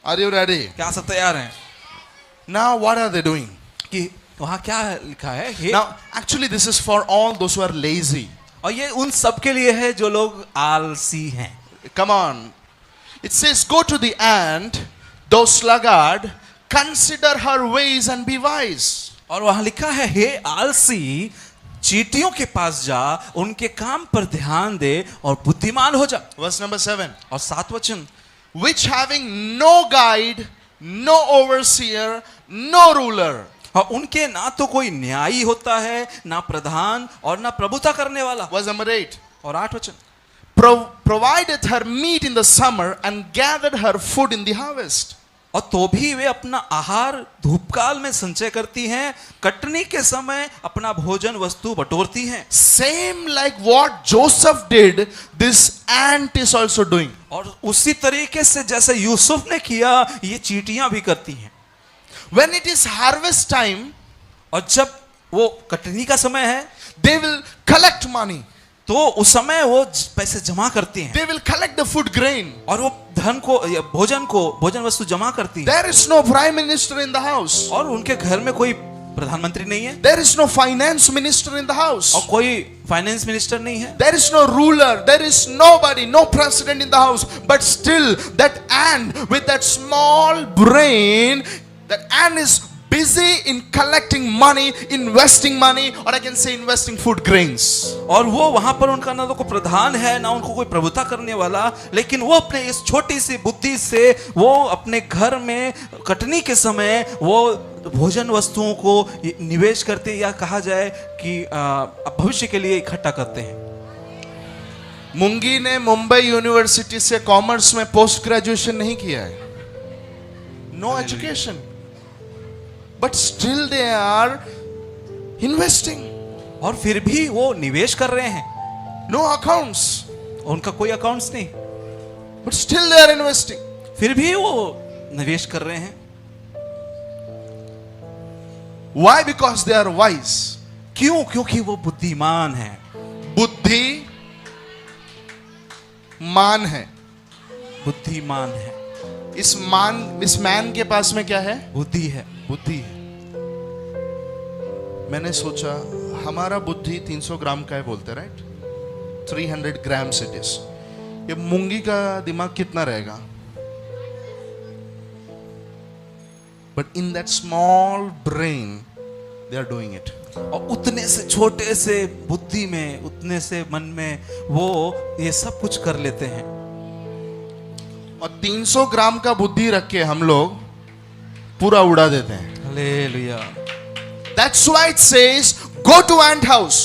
Are you ready? क्या सब तैयार हैं? Now what are they doing? कि वहाँ क्या लिखा है? Now actually this is for all those who are lazy. और ये उन सब के लिए है जो लोग आलसी हैं। Come on. It says, go to the ant, thou sluggard, consider her ways and be wise. और वहां लिखा है, हे आलसी, चींटियों के पास जा, उनके काम पर ध्यान दे और बुद्धिमान हो जा। Verse number 7. और 7 वचन, Which having no guide, no overseer, no ruler. और उनके ना तो कोई न्यायी होता है, ना प्रधान और ना प्रभुता करने वाला। Verse number 8. और 8 वचन, Provided her meat in the summer and gathered her food in the harvest. और तो भी वे अपना आहार धूपकाल में संचय करती हैं, कटनी के समय अपना भोजन वस्तु बटोरती हैं। Same like what Joseph did, this ant is also doing. और उसी तरीके से जैसे यूसुफ ने किया, ये चींटियां भी करती हैं। When it is harvest time, और जब वो कटनी का समय है, they will collect money. तो उस समय वो पैसे जमा करती हैं They will collect the food grain. और वो धन को, भोजन वस्तु जमा करती हैं। There is no prime minister in the house. और उनके घर में कोई प्रधानमंत्री नहीं है, There is no finance minister in the house. और कोई फाइनेंस मिनिस्टर नहीं है, There is no ruler. There is nobody, no president in the house. But still, that ant with that small brain, that ant is busy in collecting money, investing money, or I can say investing food grains. और वो वहां पर उनका ना तो कोई प्रधान है, ना उनको कोई प्रभुता करने वाला, लेकिन वो अपने इस छोटी सी बुद्धि से वो अपने घर में कटनी के समय वो भोजन वस्तुओं को निवेश करते, या कहा जाए कि भविष्य के लिए इकट्ठा करते हैं। मुंगी ने मुंबई यूनिवर्सिटी से कॉमर्स में पोस्ट ग्रेजुएशन नहीं किया है, no education, but still they are investing. और फिर भी वो निवेश कर रहे हैं, नो अकाउंट्स, उनका कोई अकाउंट्स नहीं, but still they are investing. फिर भी वो निवेश कर रहे हैं। Why? Because they are wise. क्यों? क्योंकि वो बुद्धिमान है। बुद्धि मान है। बुद्धिमान है, इस मैन के पास में क्या है? बुद्धि है। बुद्धि है। मैंने सोचा हमारा बुद्धि 300 ग्राम का है बोलते, राइट? 300 grams it is. ये मूंगी का दिमाग कितना रहेगा? But in that small brain they are doing it. और उतने से छोटे से बुद्धि में, उतने से मन में वो ये सब कुछ कर लेते हैं। और 300 ग्राम का बुद्धि रख के हम लोग पूरा उड़ा देते हैं। Hallelujah. That's why it says, go to ant house.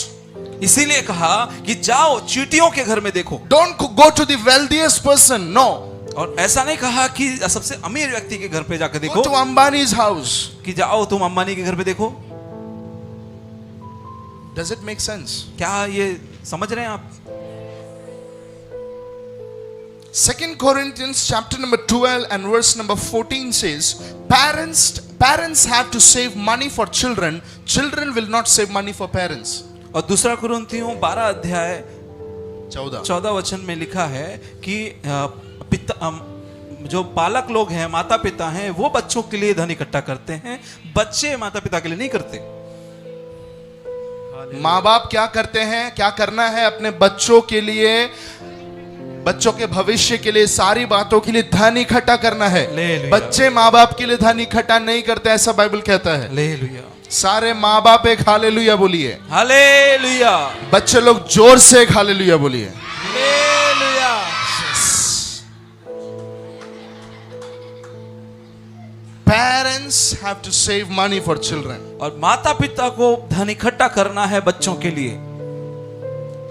इसीलिए कहा कि जाओ चींटियों के घर में देखो। Don't go to the wealthiest person. No. और ऐसा नहीं कहा कि सबसे अमीर व्यक्ति के घर पे जाकर देखो, Go to Ambani's house. कि जाओ तुम अंबानी के घर पे देखो। Does it make sense? क्या ये समझ रहे हैं आप? 2 Corinthians chapter number 12 and verse number 14 says, parents have to save money for children. Children will not save money for parents. और 2 कुरिन्थियों 12 अध्याय 14 वचन में लिखा है कि जो पालक लोग हैं, माता पिता हैं, वो बच्चों के लिए धन इकट्ठा करते हैं, बच्चे माता पिता के लिए नहीं करते। माँ बाप क्या करते हैं? क्या करना है अपने बच्चों के लिए, बच्चों के भविष्य के लिए, सारी बातों के लिए धन इकट्ठा करना है। बच्चे माँ बाप के लिए धन इकट्ठा नहीं करते, ऐसा बाइबल कहता है। हालेलुया। सारे माँ बाप एक हालेलुया बोलिए। हालेलुया। बच्चे लोग जोर से एक हालेलुया बोलिए। Hallelujah. Parents have to save money for children. और माता पिता को धन इकट्ठा करना है बच्चों के लिए।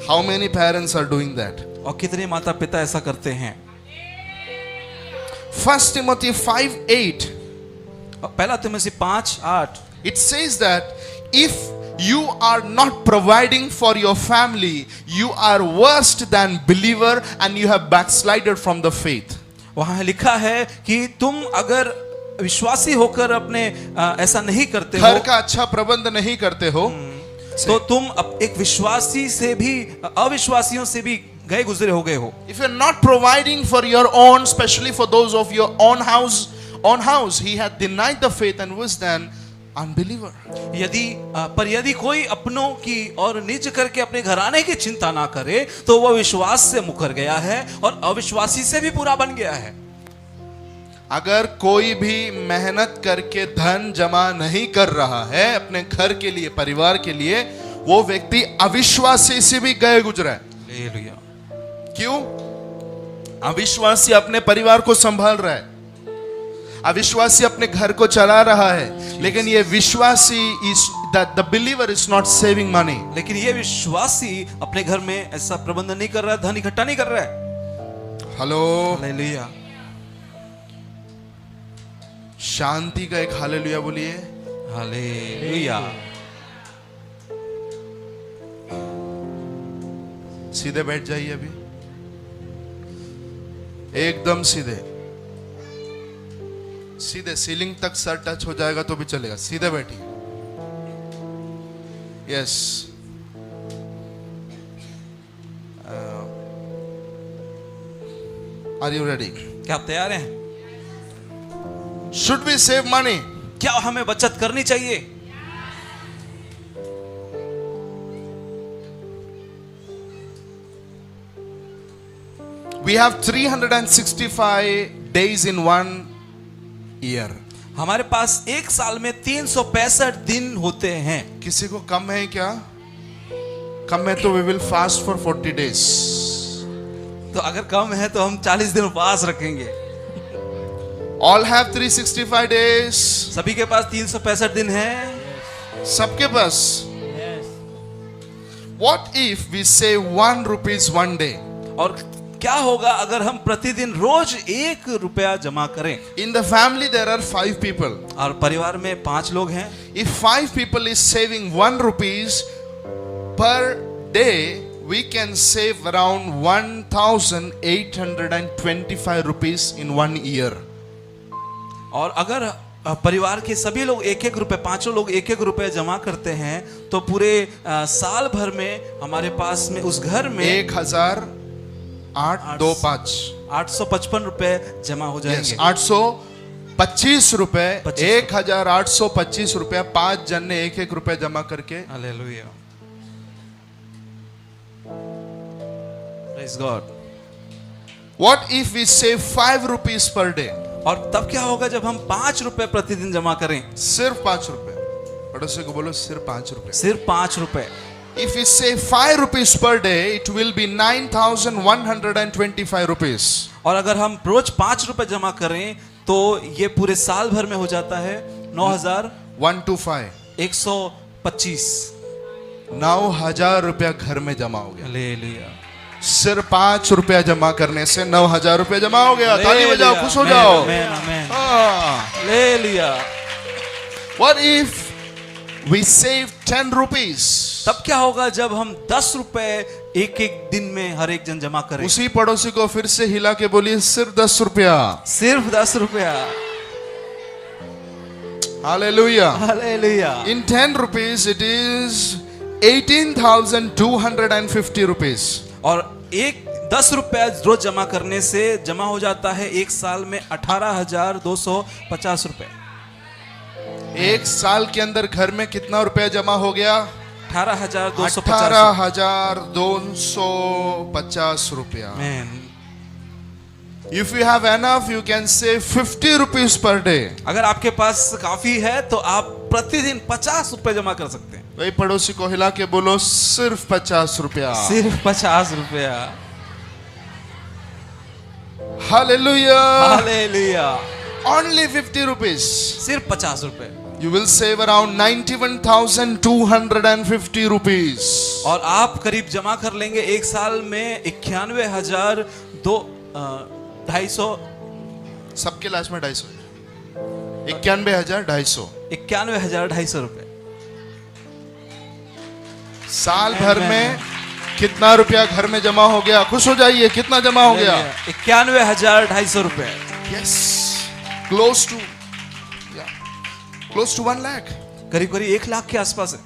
How many parents are doing that? और कितने माता पिता ऐसा करते हैं? 1 Timothy 5:8. पहला Timothy 5:8 It says that if you are not providing for your family, you are worse than believer and you have backslided from the faith. वहां लिखा है कि तुम अगर विश्वासी होकर अपने ऐसा नहीं करते हो, घर का अच्छा प्रबंध नहीं करते हो, तो तुम एक विश्वासी से भी अविश्वासियों से भी गए गुजरे हो गए हो। If you're not providing for your own, especially for those of your own house, he had denied the faith and was then unbeliever. यदि कोई अपनों की और निज करके अपने घराने की चिंता ना करे, तो वह विश्वास से मुकर गया है और अविश्वासी से भी पूरा बन गया है। अगर कोई भी मेहनत करके धन जमा नहीं कर रहा है अपने घर के लिए, परिवार के लिए, वो व्यक्ति अविश्वासी से भी गए गुजरा है। हालेलुया। क्यों? अविश्वासी अपने परिवार को संभाल रहा है, अविश्वासी अपने घर को चला रहा है, लेकिन ये विश्वासी the believer is not saving money. लेकिन ये विश्वासी अपने घर में ऐसा प्रबंधन नहीं कर रहा है, धन इकट्ठा नहीं कर रहा है। Hello, hallelujah. शांति का एक हालेलुया बोलिए। हालेलुया। सीधे बैठ जाइए, अभी एकदम सीधे, सीधे सीलिंग तक सर टच हो जाएगा तो भी चलेगा, सीधे बैठिए। Yes, are you ready? क्या आप तैयार हैं? Should we save money? क्या हमें बचत करनी चाहिए? We have 365 days in one year. हमारे पास एक साल में 365 दिन होते हैं। किसी को कम है क्या? कम है तो we will fast for 40 days. तो अगर कम है तो हम 40 दिन उपवास रखेंगे। All have 365 days. सभी के पास 365 दिन है। सबके पास। Yes. What if we save 1 rupees one day? और क्या होगा अगर हम प्रतिदिन रोज 1 रुपया जमा करें? In the family there are 5 people. और परिवार में 5 लोग हैं। If 5 people is saving 1 rupees per day, we can save around 1,825 rupees in 1 year. और अगर परिवार के सभी लोग 1-1 रुपए, 5 लोग 1-1 रुपए जमा करते हैं तो पूरे साल भर में हमारे पास में उस घर में 1,825 855 रुपए जमा हो जाएंगे। 825 रुपए, 25 1,825 रुपया, 5 जन ने 1-1 रुपया जमा करके। Hallelujah. Praise God. What if we save 5 rupees per day? और तब क्या होगा जब हम 5 रुपए प्रतिदिन जमा करें? सिर्फ 5 रुपए। पड़ोसी को बोलो सिर्फ 5 रुपए। सिर्फ 5 रुपए। If we save 5 rupees per day, it will be 9,125 rupees. और अगर हम रोज 5 रुपए जमा करें तो ये पूरे साल भर में हो जाता है 125 9,125। 9,000 रुपया घर में जमा हो गया। हालेलुया। सिर्फ 5 रुपया जमा करने से 9,000 रुपया जमा हो गया। ताली बजाओ, खुश हो जाओ। आमेन, आमेन। हाँ। Hallelujah. What if we save 10 rupees? तब क्या होगा जब हम 10 रुपए एक दिन में हर एक जन जमा करें? उसी पड़ोसी को फिर से हिला के बोलिए सिर्फ 10 रुपया। सिर्फ 10 रुपया। Hallelujah. Hallelujah. In 10 rupees it is 18,250 rupees. और 10 रुपया रोज जमा करने से जमा हो जाता है एक साल में 18,250 रुपए। एक साल के अंदर घर में कितना रुपया जमा हो गया? 18,250। 18,250 रुपया। आमेन। If you have enough, you can save 50 rupees per day. अगर आपके पास काफी है तो आप प्रतिदिन 50 रुपए जमा कर सकते हैं। वही पड़ोसी को हिला के बोलो सिर्फ 50 रुपया। सिर्फ 50 रुपया। हालेलुया। हालेलुया। Only 50 rupees. सिर्फ 50 रुपए। You will save around 91,250 rupees. और आप करीब जमा कर लेंगे एक साल में 91,250। सबके लास्ट में 250। 91,250। 91,250 रुपए। साल भर में कितना रुपया घर में जमा हो गया? खुश हो जाइए, कितना जमा हो गया? 91,250 रुपए। Yes, close to 1 lakh. करीब करीब 1 लाख के आसपास है।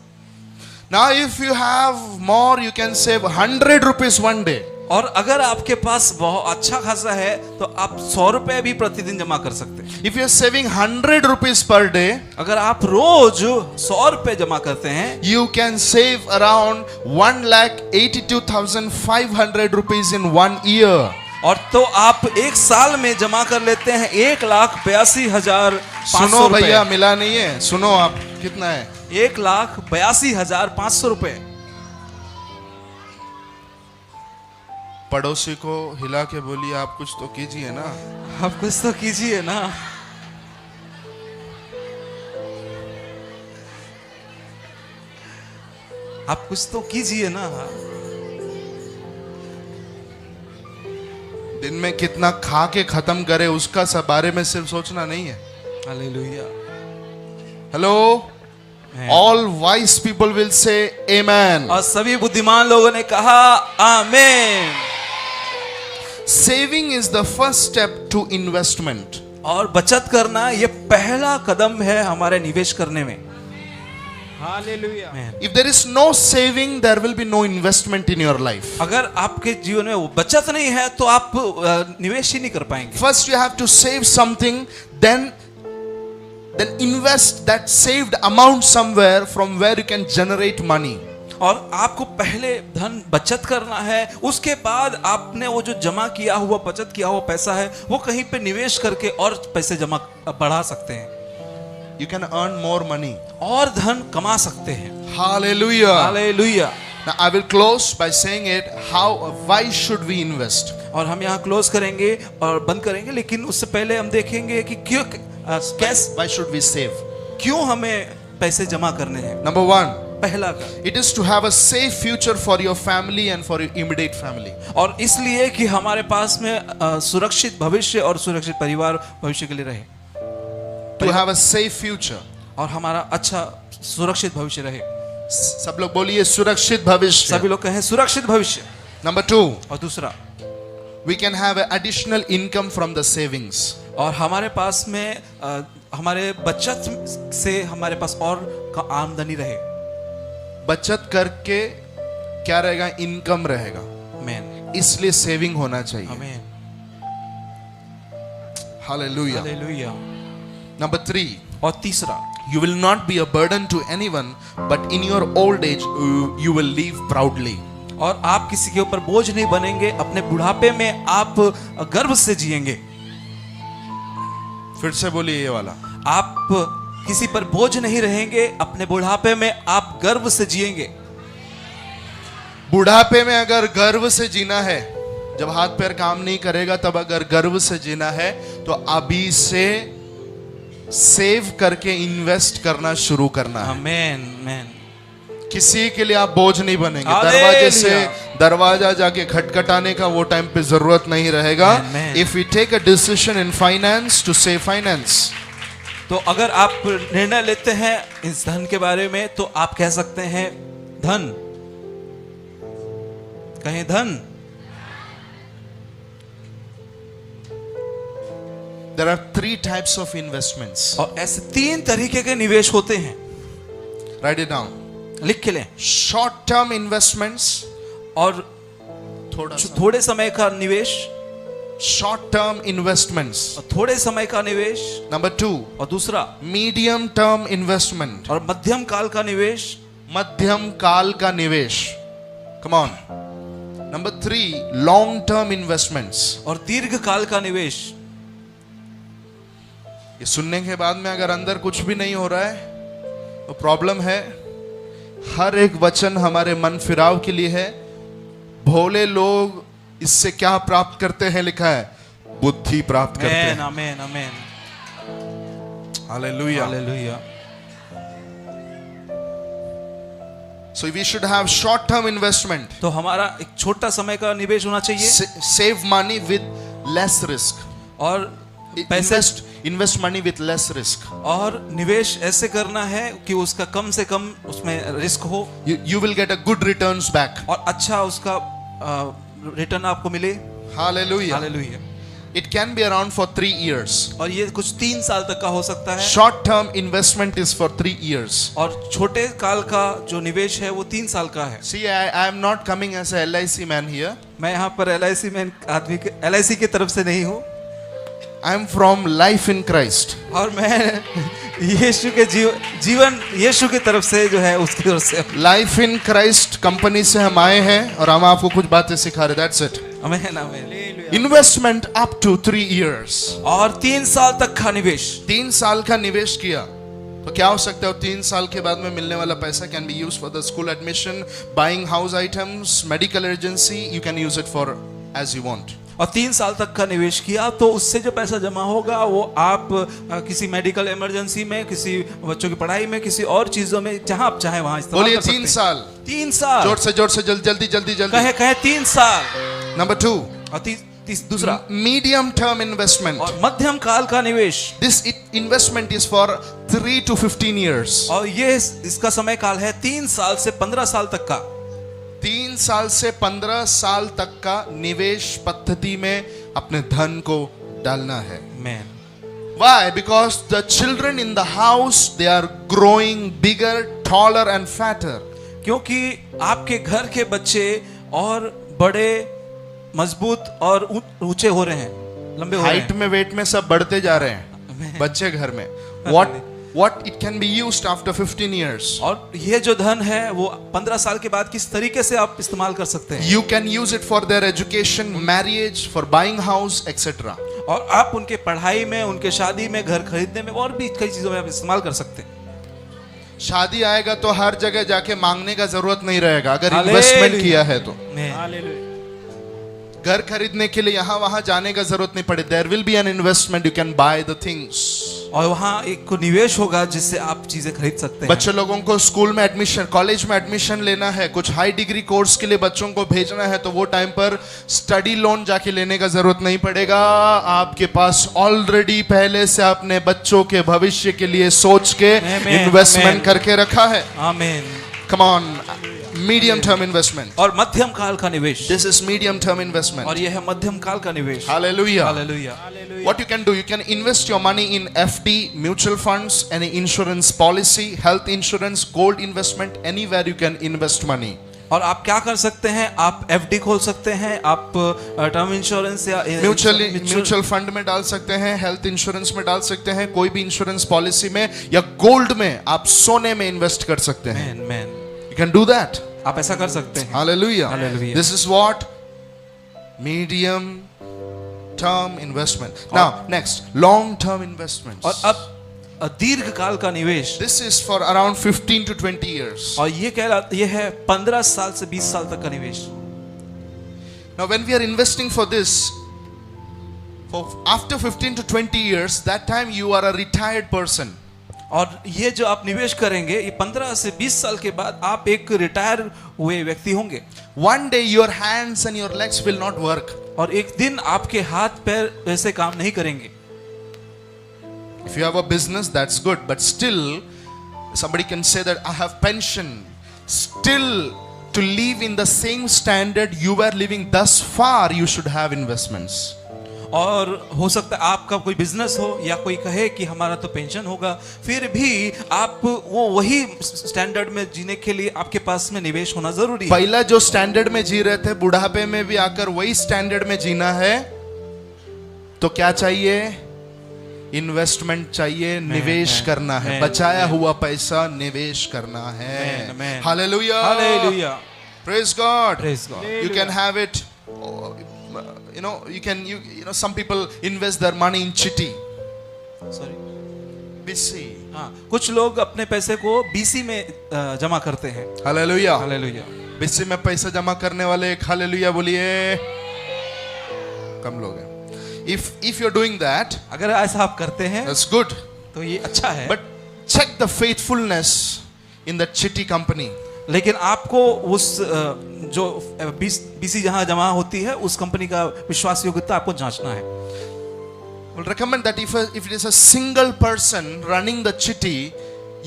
Now if you have more, you can save 100 rupees one day. और अगर आपके पास बहुत अच्छा खासा है तो आप 100 रुपए भी प्रतिदिन जमा कर सकते हैं। If you are saving 100 rupees per day, अगर आप रोज 100 रुपए जमा करते हैं you can save around 1,82,500 rupees in 1 year. और तो आप एक साल में जमा कर लेते हैं 1,82,500 सुनो भैया, रुपए। मिला नहीं है, सुनो आप कितना है। 1,82,500 रुपए। पड़ोसी को हिला के बोलिए आप कुछ तो कीजिए ना। आप कुछ तो कीजिए ना। आप कुछ तो कीजिए ना। दिन में कितना खा के खत्म करे उसका सब बारे में सिर्फ सोचना नहीं है। Hallelujah. Hello, all wise people will say amen. और सभी बुद्धिमान लोगों ने कहा आमीन। Saving is the first step to investment. और बचत करना ये पहला कदम है हमारे निवेश करने में। हालेलुया। आमीन। If there is no saving, there will be no investment in your life. अगर आपके जीवन में वो बचत नहीं है तो आप निवेश ही नहीं कर पाएंगे। First, you have to save something, then invest that saved amount somewhere from where you can generate money. और आपको पहले धन बचत करना है, उसके बाद आपने वो जो जमा किया हुआ बचत किया हुआ पैसा है वो कहीं पे निवेश करके और पैसे जमा बढ़ा सकते हैं, You can earn more money. और धन कमा सकते हैं। Hallelujah. Hallelujah. Now I will close by saying it. Why should we invest? और हम यहाँ क्लोज करेंगे और बंद करेंगे, लेकिन उससे पहले हम देखेंगे कि क्यों कैसे Why should we save? क्यों हमें पैसे जमा करने हैं। Number one, पहला का it is to have a safe future for your family and for your immediate family. और इसलिए कि हमारे पास में सुरक्षित भविष्य और सुरक्षित परिवार भविष्य के लिए रहे, To have a safe future. और हमारा अच्छा सुरक्षित भविष्य रहे। सब लोग बोलिए सुरक्षित भविष्य। सभी लोग कहें सुरक्षित भविष्य। Number two, और दूसरा, we can have an additional income from the savings. और हमारे पास में हमारे बचत से हमारे पास और का आमदनी रहे। बचत करके क्या रहेगा? इनकम रहेगा। आमीन। इसलिए सेविंग होना चाहिए। आमीन। Hallelujah. हालेलुया। Number three, और तीसरा, you will not be a burden to anyone, but in your old age you will live proudly. और आप किसी के ऊपर बोझ नहीं बनेंगे, अपने बुढ़ापे में आप गर्व से जिएंगे। फिर से बोलिए ये वाला। आप किसी पर बोझ नहीं रहेंगे, अपने बुढ़ापे में आप गर्व से जिएंगे। बुढ़ापे में अगर गर्व से जीना है, जब हाथ पैर काम नहीं करेगा तब अगर गर्व से जीना है तो अभी से सेव करके इन्वेस्ट करना शुरू करना है। आमीन। आमीन। किसी के लिए आप बोझ नहीं बनेंगे। हालेलुया। दरवाजे से दरवाजा जाके खटखटाने का वो टाइम पे जरूरत नहीं रहेगा। Amen. If we take a decision in finance to save finance, तो अगर आप निर्णय लेते हैं इस धन के बारे में तो आप कह सकते हैं धन, कहें धन। There are 3 types of investments. और ऐसे 3 तरीके के निवेश होते हैं, राइट इट डाउन। लिख के लें। शॉर्ट टर्म इन्वेस्टमेंट्स, और थोड़े समय का निवेश, शॉर्ट टर्म इन्वेस्टमेंट्स। और थोड़े समय का निवेश। नंबर 2, और दूसरा, मीडियम टर्म इन्वेस्टमेंट, और मध्यम काल का निवेश। मध्यम काल का निवेश। Come on. Number 3, long term investments. और दीर्घ काल का निवेश। ये सुनने के बाद में अगर अंदर कुछ भी नहीं हो रहा है तो प्रॉब्लम है। हर एक वचन हमारे मन फिराव के लिए है। भोले लोग इससे क्या प्राप्त करते हैं? लिखा है बुद्धि प्राप्त करते हैं। आमीन। आमीन। Hallelujah. Hallelujah. So we should have short term investment. तो हमारा एक छोटा समय का निवेश होना चाहिए। Save money with less risk. और पैसे invest money with less risk. और निवेश ऐसे करना है कि उसका कम से कम उसमें रिस्क हो, You will get a good returns back. और अच्छा उसका रिटर्न आपको मिले। Hallelujah. Hallelujah. It can be around for 3 years. और ये कुछ 3 साल तक का हो सकता है। Short term investment is for 3 years. और छोटे काल का जो निवेश है वो 3 साल का है। See, I am not coming as a LIC man here. मैं यहाँ पर LIC में आदमी के LIC की तरफ से नहीं हूँ, I am from Life in Christ. और मैं यीशु के जीवन यीशु की तरफ से जो है उसकी तरफ से। Life in Christ कंपनी से हम आए हैं और हम आपको कुछ बातें सिखा रहे। That's it. आमीन। आमीन। Hallelujah. Investment up to 3 years. और 3 साल तक का निवेश। 3 साल का निवेश किया तो क्या हो सकता है? 3 साल के बाद में मिलने वाला पैसा can be use for the school admission, buying house items, medical emergency, you can use it for as you want. और 3 साल तक का निवेश किया तो उससे जो पैसा जमा होगा वो आप किसी मेडिकल इमरजेंसी में, किसी बच्चों की पढ़ाई में, किसी और चीजों में, जहां आप चाहे वहां इस्तेमाल बोलिए कर सकते 3 हैं। साल। 3 साल। जोर से जल्दी जल्दी कहे 3 साल। नंबर 2, और दूसरा मीडियम टर्म इन्वेस्टमेंट। और मध्यम काल का निवेश। This investment is for 3 to 15 years. और ये इसका समय काल है 3 साल से 15 साल तक का। 3 साल से 15 साल तक का निवेश पद्धति में अपने धन को डालना है। Man. Why? Because the children in the house, they are growing bigger, taller and fatter. क्योंकि आपके घर के बच्चे और बड़े, मजबूत और ऊंचे हो रहे हैं, लंबे हो रहे हाइट हैं। में, वेट में सब बढ़ते जा रहे हैं बच्चे घर में। What it can be used after 15 years. और ये जो धन है वो 15 साल के बाद किस तरीके से आप इस्तेमाल कर सकते हैं? You can use it for their education, marriage, for buying house, etc. और आप उनके पढ़ाई में, उनके शादी में, घर खरीदने में और भी कई चीजों में आप इस्तेमाल कर सकते हैं। शादी आएगा तो हर जगह जाके मांगने का जरूरत नहीं रहेगा अगर इन्वेस्टमेंट किया है तो। मैन। घर खरीदने के लिए यहाँ वहां जाने का जरूरत नहीं पड़े। There will be an investment, you can buy the things. और वहाँ एक को निवेश होगा जिससे आप चीजें खरीद सकते हैं। बच्चे लोगों को स्कूल में एडमिशन, कॉलेज में एडमिशन लेना है, कुछ हाई डिग्री कोर्स के लिए बच्चों को भेजना है तो वो टाइम पर स्टडी लोन जाके लेने का जरूरत नहीं पड़ेगा। आपके पास ऑलरेडी पहले से अपने बच्चों के भविष्य के लिए सोच के इन्वेस्टमेंट करके रखा है। आमीन। Come on, medium term investment. और मध्यम काल का निवेश। This is medium term investment. और यह है मध्यम काल का निवेश। Hallelujah. Hallelujah. What you can do, you can invest your money in FD, mutual funds, any insurance policy, health insurance, gold investment, anywhere you can invest money. और आप क्या कर सकते हैं? आप एफडी खोल सकते हैं, आप टर्म इंश्योरेंस या म्यूचुअल फंड में डाल सकते हैं, हेल्थ इंश्योरेंस में डाल सकते हैं, कोई भी इंश्योरेंस पॉलिसी में, या गोल्ड में, आप सोने में इन्वेस्ट कर सकते हैं। Man. You can do that. आप ऐसा कर सकते हैं। Hallelujah. Hallelujah. This is what medium term investment. Now next, long term investments. और अब दीर्घ काल का निवेश। This is for around 15 to 20 years. और ये है 15 साल से 20 साल तक का निवेश। Now when we are investing for this, for after 15 to 20 years, that time you are a retired person. और ये जो आप निवेश करेंगे, ये 15 से 20 साल के बाद आप एक रिटायर हुए व्यक्ति होंगे। One day your hands and your legs will not work. और एक दिन आपके हाथ पैर वैसे काम नहीं करेंगे। If you have a business, that's good, but still somebody can say that I have pension. Still, to live in the same standard you were living thus far, you should have investments. और हो सकता है आपका कोई business हो या कोई कहे कि हमारा तो पेंशन होगा, फिर भी आप वो वही स्टैंडर्ड में जीने के लिए आपके पास में निवेश होना जरूरी है। पहला जो स्टैंडर्ड में जी रहे थे, बुढ़ापे में भी आकर वही स्टैंडर्ड में जीना है तो क्या चाहिए? इन्वेस्टमेंट चाहिए, निवेश करना है, बचाया हुआ पैसा निवेश करना है। Hallelujah, hallelujah, praise God, praise God. You can have it, you know, you know some people invest their money in chitti. Sorry, BC. हाँ, कुछ लोग अपने पैसे को बीसी में जमा करते हैं। Hallelujah, hallelujah. BC में पैसा जमा करने वाले एक हालेलुया बोलिए। कम लोग हैं। If you're doing that, अगर ऐसा आप करते हैं that's good. तो ये अच्छा है। But check the faithfulness in the chitti company. लेकिन आपको उस जो बीसी जहां जमा होती है उस कंपनी का विश्वास योग्यता आपको जांचना है। We'll recommend that if it is a single person running the chitti,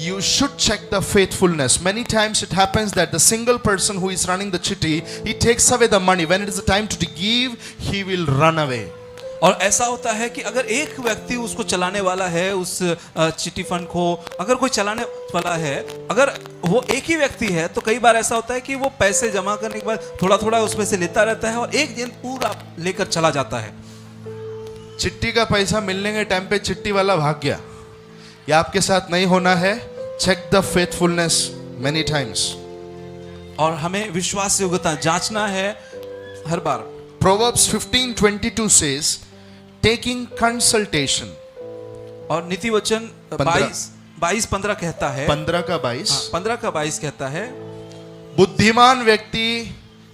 you should check the faithfulness. Many times it happens that the single person who is running the chitti, he takes away the money. When it is the time to give, he will run away. और ऐसा होता है कि अगर एक व्यक्ति उसको चलाने वाला है, उस चिट्टी फंड को अगर कोई चलाने वाला है, अगर वो एक ही व्यक्ति है तो कई बार ऐसा होता है कि वो पैसे जमा करने के बाद थोड़ा थोड़ा उसमें से लेता रहता है और एक दिन पूरा लेकर चला जाता है। चिट्टी का पैसा मिलने के टाइम पे चिट्टी वाला भाग गया। ये आपके साथ नहीं होना है। Check the faithfulness many times. और हमें विश्वास योग्यता जांचना है हर बार। Proverbs 15:22 says, taking consultation. और नीति वचन 22:15 कहता है, 15 का 22, 15 का 22 कहता है, बुद्धिमान व्यक्ति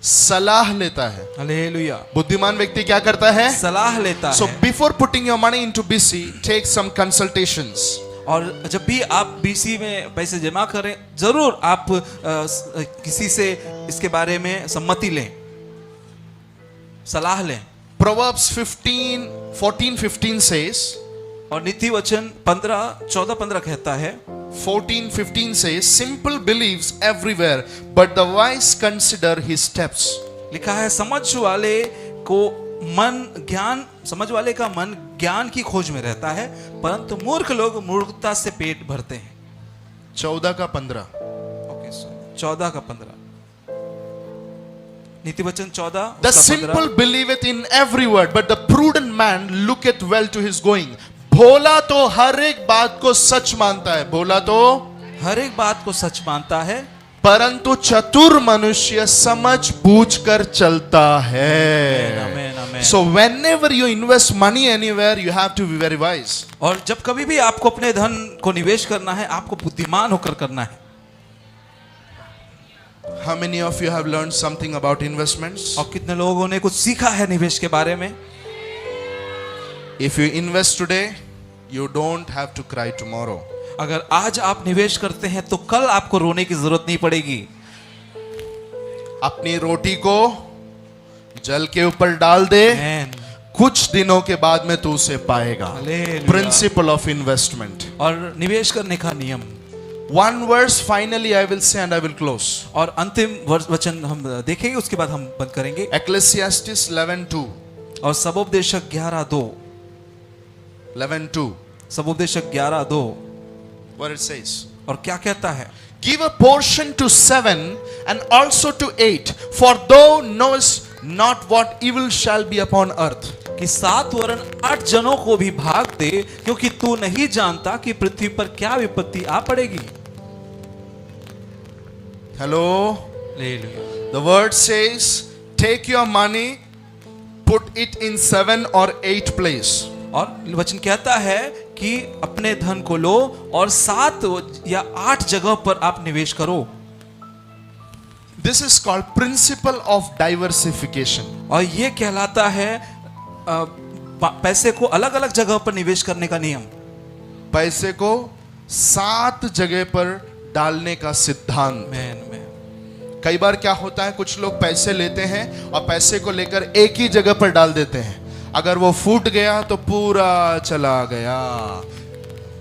सलाह लेता है। हालेलुया, बुद्धिमान व्यक्ति क्या करता है? सलाह लेता So है। before putting your money into BC, take some consultations. और जब भी आप बीसी में पैसे जमा करें, जरूर आप किसी से इसके बारे में सम्मति लें, सलाह लें। Proverbs 14:15 says, और नीति वचन 14:15 कहता है, 14:15 says, simple believes everywhere, but the wise consider his steps. लिखा है, समझ वाले का मन ज्ञान की खोज में रहता है, परंतु मूर्ख लोग मूर्खता से पेट भरते हैं। 14 का 15, ओके, 14 का 15, नीति वचन 14 the उसका 15। simple believeth in every word, but the prudent man looketh well to his going. भोला तो हर एक बात को सच मानता है, भोला तो हर एक बात को सच मानता है, परंतु चतुर मनुष्य समझ बूझ कर चलता है। आमेन, आमेन। So whenever you invest money anywhere, you have to be very wise. और जब कभी भी आपको अपने धन को निवेश करना है, आपको बुद्धिमान होकर करना है। How many of you have learned something about investments? और कितने लोगों ने कुछ सीखा है निवेश के बारे में? If you invest today, you don't have to cry tomorrow. अगर आज आप निवेश करते हैं तो कल आपको रोने की जरूरत नहीं पड़ेगी। अपनी रोटी को जल के ऊपर डाल दे, आमेन। कुछ दिनों के बाद में तू उसे पाएगा। हालेलुया। Principle of investment. और निवेश करने का नियम। One verse finally I will say and I will close. और अंतिम वचन हम देखेंगे, उसके बाद हम बंद करेंगे। Ecclesiastes 11:2. और सबोपदेशक 11:2, 11:2. सबोपदेशक 11:2, What it says. और क्या कहता है? Give a portion to 7 and also to 8, for thou knowest not what evil shall be upon earth. कि 7 वरन 8 जनों को भी भाग दे, क्योंकि तू नहीं जानता कि पृथ्वी पर क्या विपत्ति आ पड़ेगी। Hello. Hallelujah. The word says, take your money, put it in 7 or 8 place. और वचन कहता है कि अपने धन को लो और 7 या 8 जगह पर आप निवेश करो। This is called principle of diversification. और ये कहलाता है पैसे को अलग अलग जगह पर निवेश करने का नियम। पैसे को 7 जगह पर डालने का सिद्धांत। मैन। कई बार क्या होता है, कुछ लोग पैसे लेते हैं और पैसे को लेकर एक ही जगह पर डाल देते हैं। अगर वो फूट गया तो पूरा चला गया।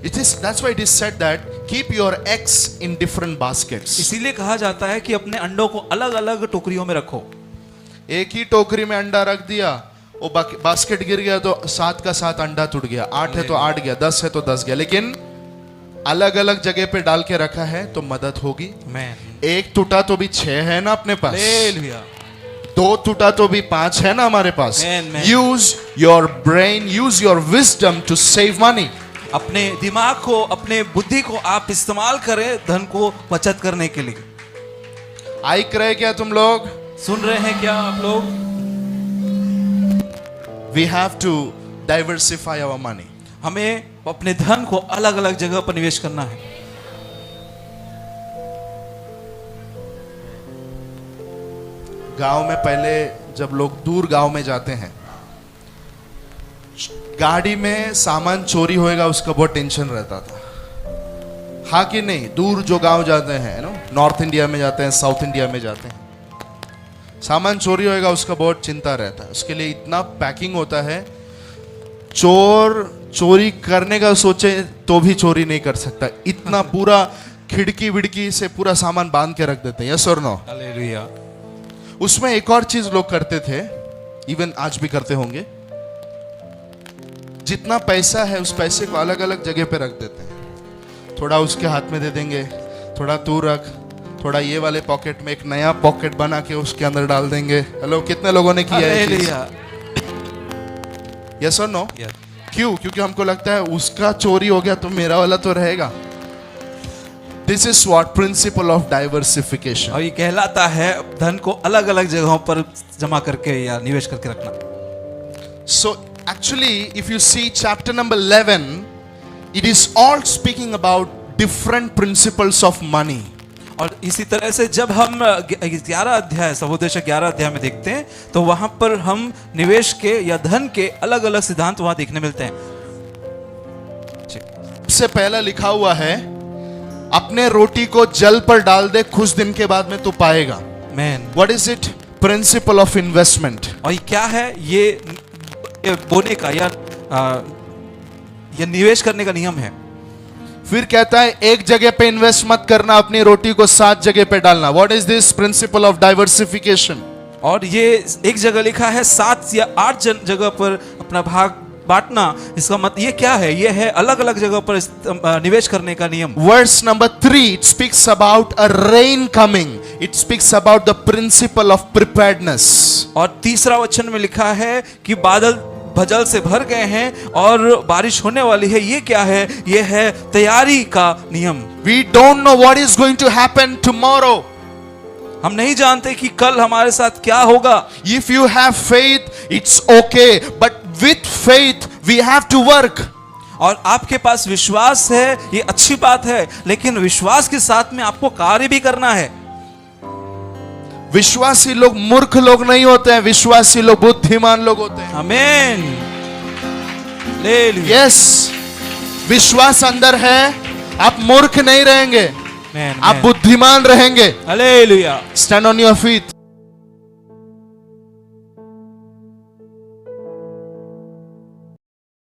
That's why it is said that keep your eggs in different baskets. इसीलिए कहा जाता है कि अपने अंडों को अलग अलग टोकरियों में रखो। एक ही टोकरी में अंडा रख दिया, वो बास्केट गिर गया तो 7 का 7 अंडा टूट गया, 8 है तो 8 गया, 10 है तो 10 गया। लेकिन अलग अलग जगह पे डाल के रखा है तो मदद होगी। मैन। एक टूटा तो भी 6 है ना अपने पास, हालेलुया। 2 टूटा तो भी 5 है ना हमारे पास। Amen. Use your brain, use your wisdom to save money. अपने दिमाग को, अपने बुद्धि को आप इस्तेमाल करें धन को बचत करने के लिए। आइक रहे क्या तुम लोग? सुन रहे हैं क्या आप लोग? We have to diversify our money. हमें अपने धन को अलग अलग जगह पर निवेश करना है। गांव में पहले जब लोग दूर गांव में जाते हैं, गाड़ी में सामान चोरी होएगा उसका बहुत टेंशन रहता था। हाँ कि नहीं? दूर जो गांव जाते हैं ना, नॉर्थ इंडिया में जाते हैं, साउथ इंडिया में जाते हैं, सामान चोरी होएगा उसका बहुत चिंता रहता है। उसके लिए इतना पैकिंग होता है, चोर चोरी करने का सोचे तो भी चोरी नहीं कर सकता। इतना पूरा खिड़की विड़की से पूरा सामान बांध के रख देते हैं। यस और नो? हालेलुया। उसमें एक और चीज लोग करते थे, इवन आज भी करते होंगे। जितना पैसा है उस पैसे को अलग अलग जगह पे रख देते हैं। थोड़ा उसके हाथ में दे देंगे, थोड़ा तू रख, थोड़ा ये वाले पॉकेट में एक नया पॉकेट बना के उसके अंदर डाल देंगे। हेलो, कितने लोगों ने किया है? हालेलुया। यस और नो? क्यों? क्योंकि हमको लगता है उसका चोरी हो गया तो मेरा वाला तो रहेगा। This is what principle of diversification. और ये कहलाता है धन को अलग अलग जगहों पर जमा करके या निवेश करके रखना। So actually, if you see chapter number 11, it is all speaking about different principles of money. और इसी तरह से जब हम 11 अध्याय सबोदेश 11 अध्याय में देखते हैं तो वहां पर हम निवेश के या धन के अलग अलग सिद्धांत वहां देखने मिलते हैं। सबसे पहला लिखा हुआ है, अपने रोटी को जल पर डाल दे, कुछ दिन के बाद में तू पाएगा। Man What is it? Principle of investment. और ये क्या है? ये बोने का या ये निवेश करने का नियम है। फिर कहता है एक जगह पे इन्वेस्ट मत करना, अपनी रोटी को 7 जगह पे डालना। What is this principle of diversification? और ये एक जगह लिखा है 7 या 8 जगह पर अपना भाग बांटना। इसका मतलब ये क्या है? ये है अलग अलग जगह पर निवेश करने का नियम। Verse number 3, it speaks about a rain coming. It speaks about the principle of preparedness. और तीसरा वचन में लिखा है कि बादल भजल से भर गए हैं और बारिश होने वाली है। ये क्या है? ये है तैयारी का नियम। We don't know what is going to happen tomorrow. हम नहीं जानते कि कल हमारे साथ क्या होगा। If you have faith, it's okay. But with faith, we have to work. और आपके पास विश्वास है, ये अच्छी बात है, लेकिन विश्वास के साथ में आपको कार्य भी करना है। विश्वासी लोग मूर्ख लोग नहीं होते हैं, विश्वासी लोग बुद्धिमान लोग होते हैं। आमीन। ले लिया। यस, विश्वास अंदर है, आप मूर्ख नहीं रहेंगे, मैन, आप बुद्धिमान रहेंगे। Hallelujah. Stand on your feet.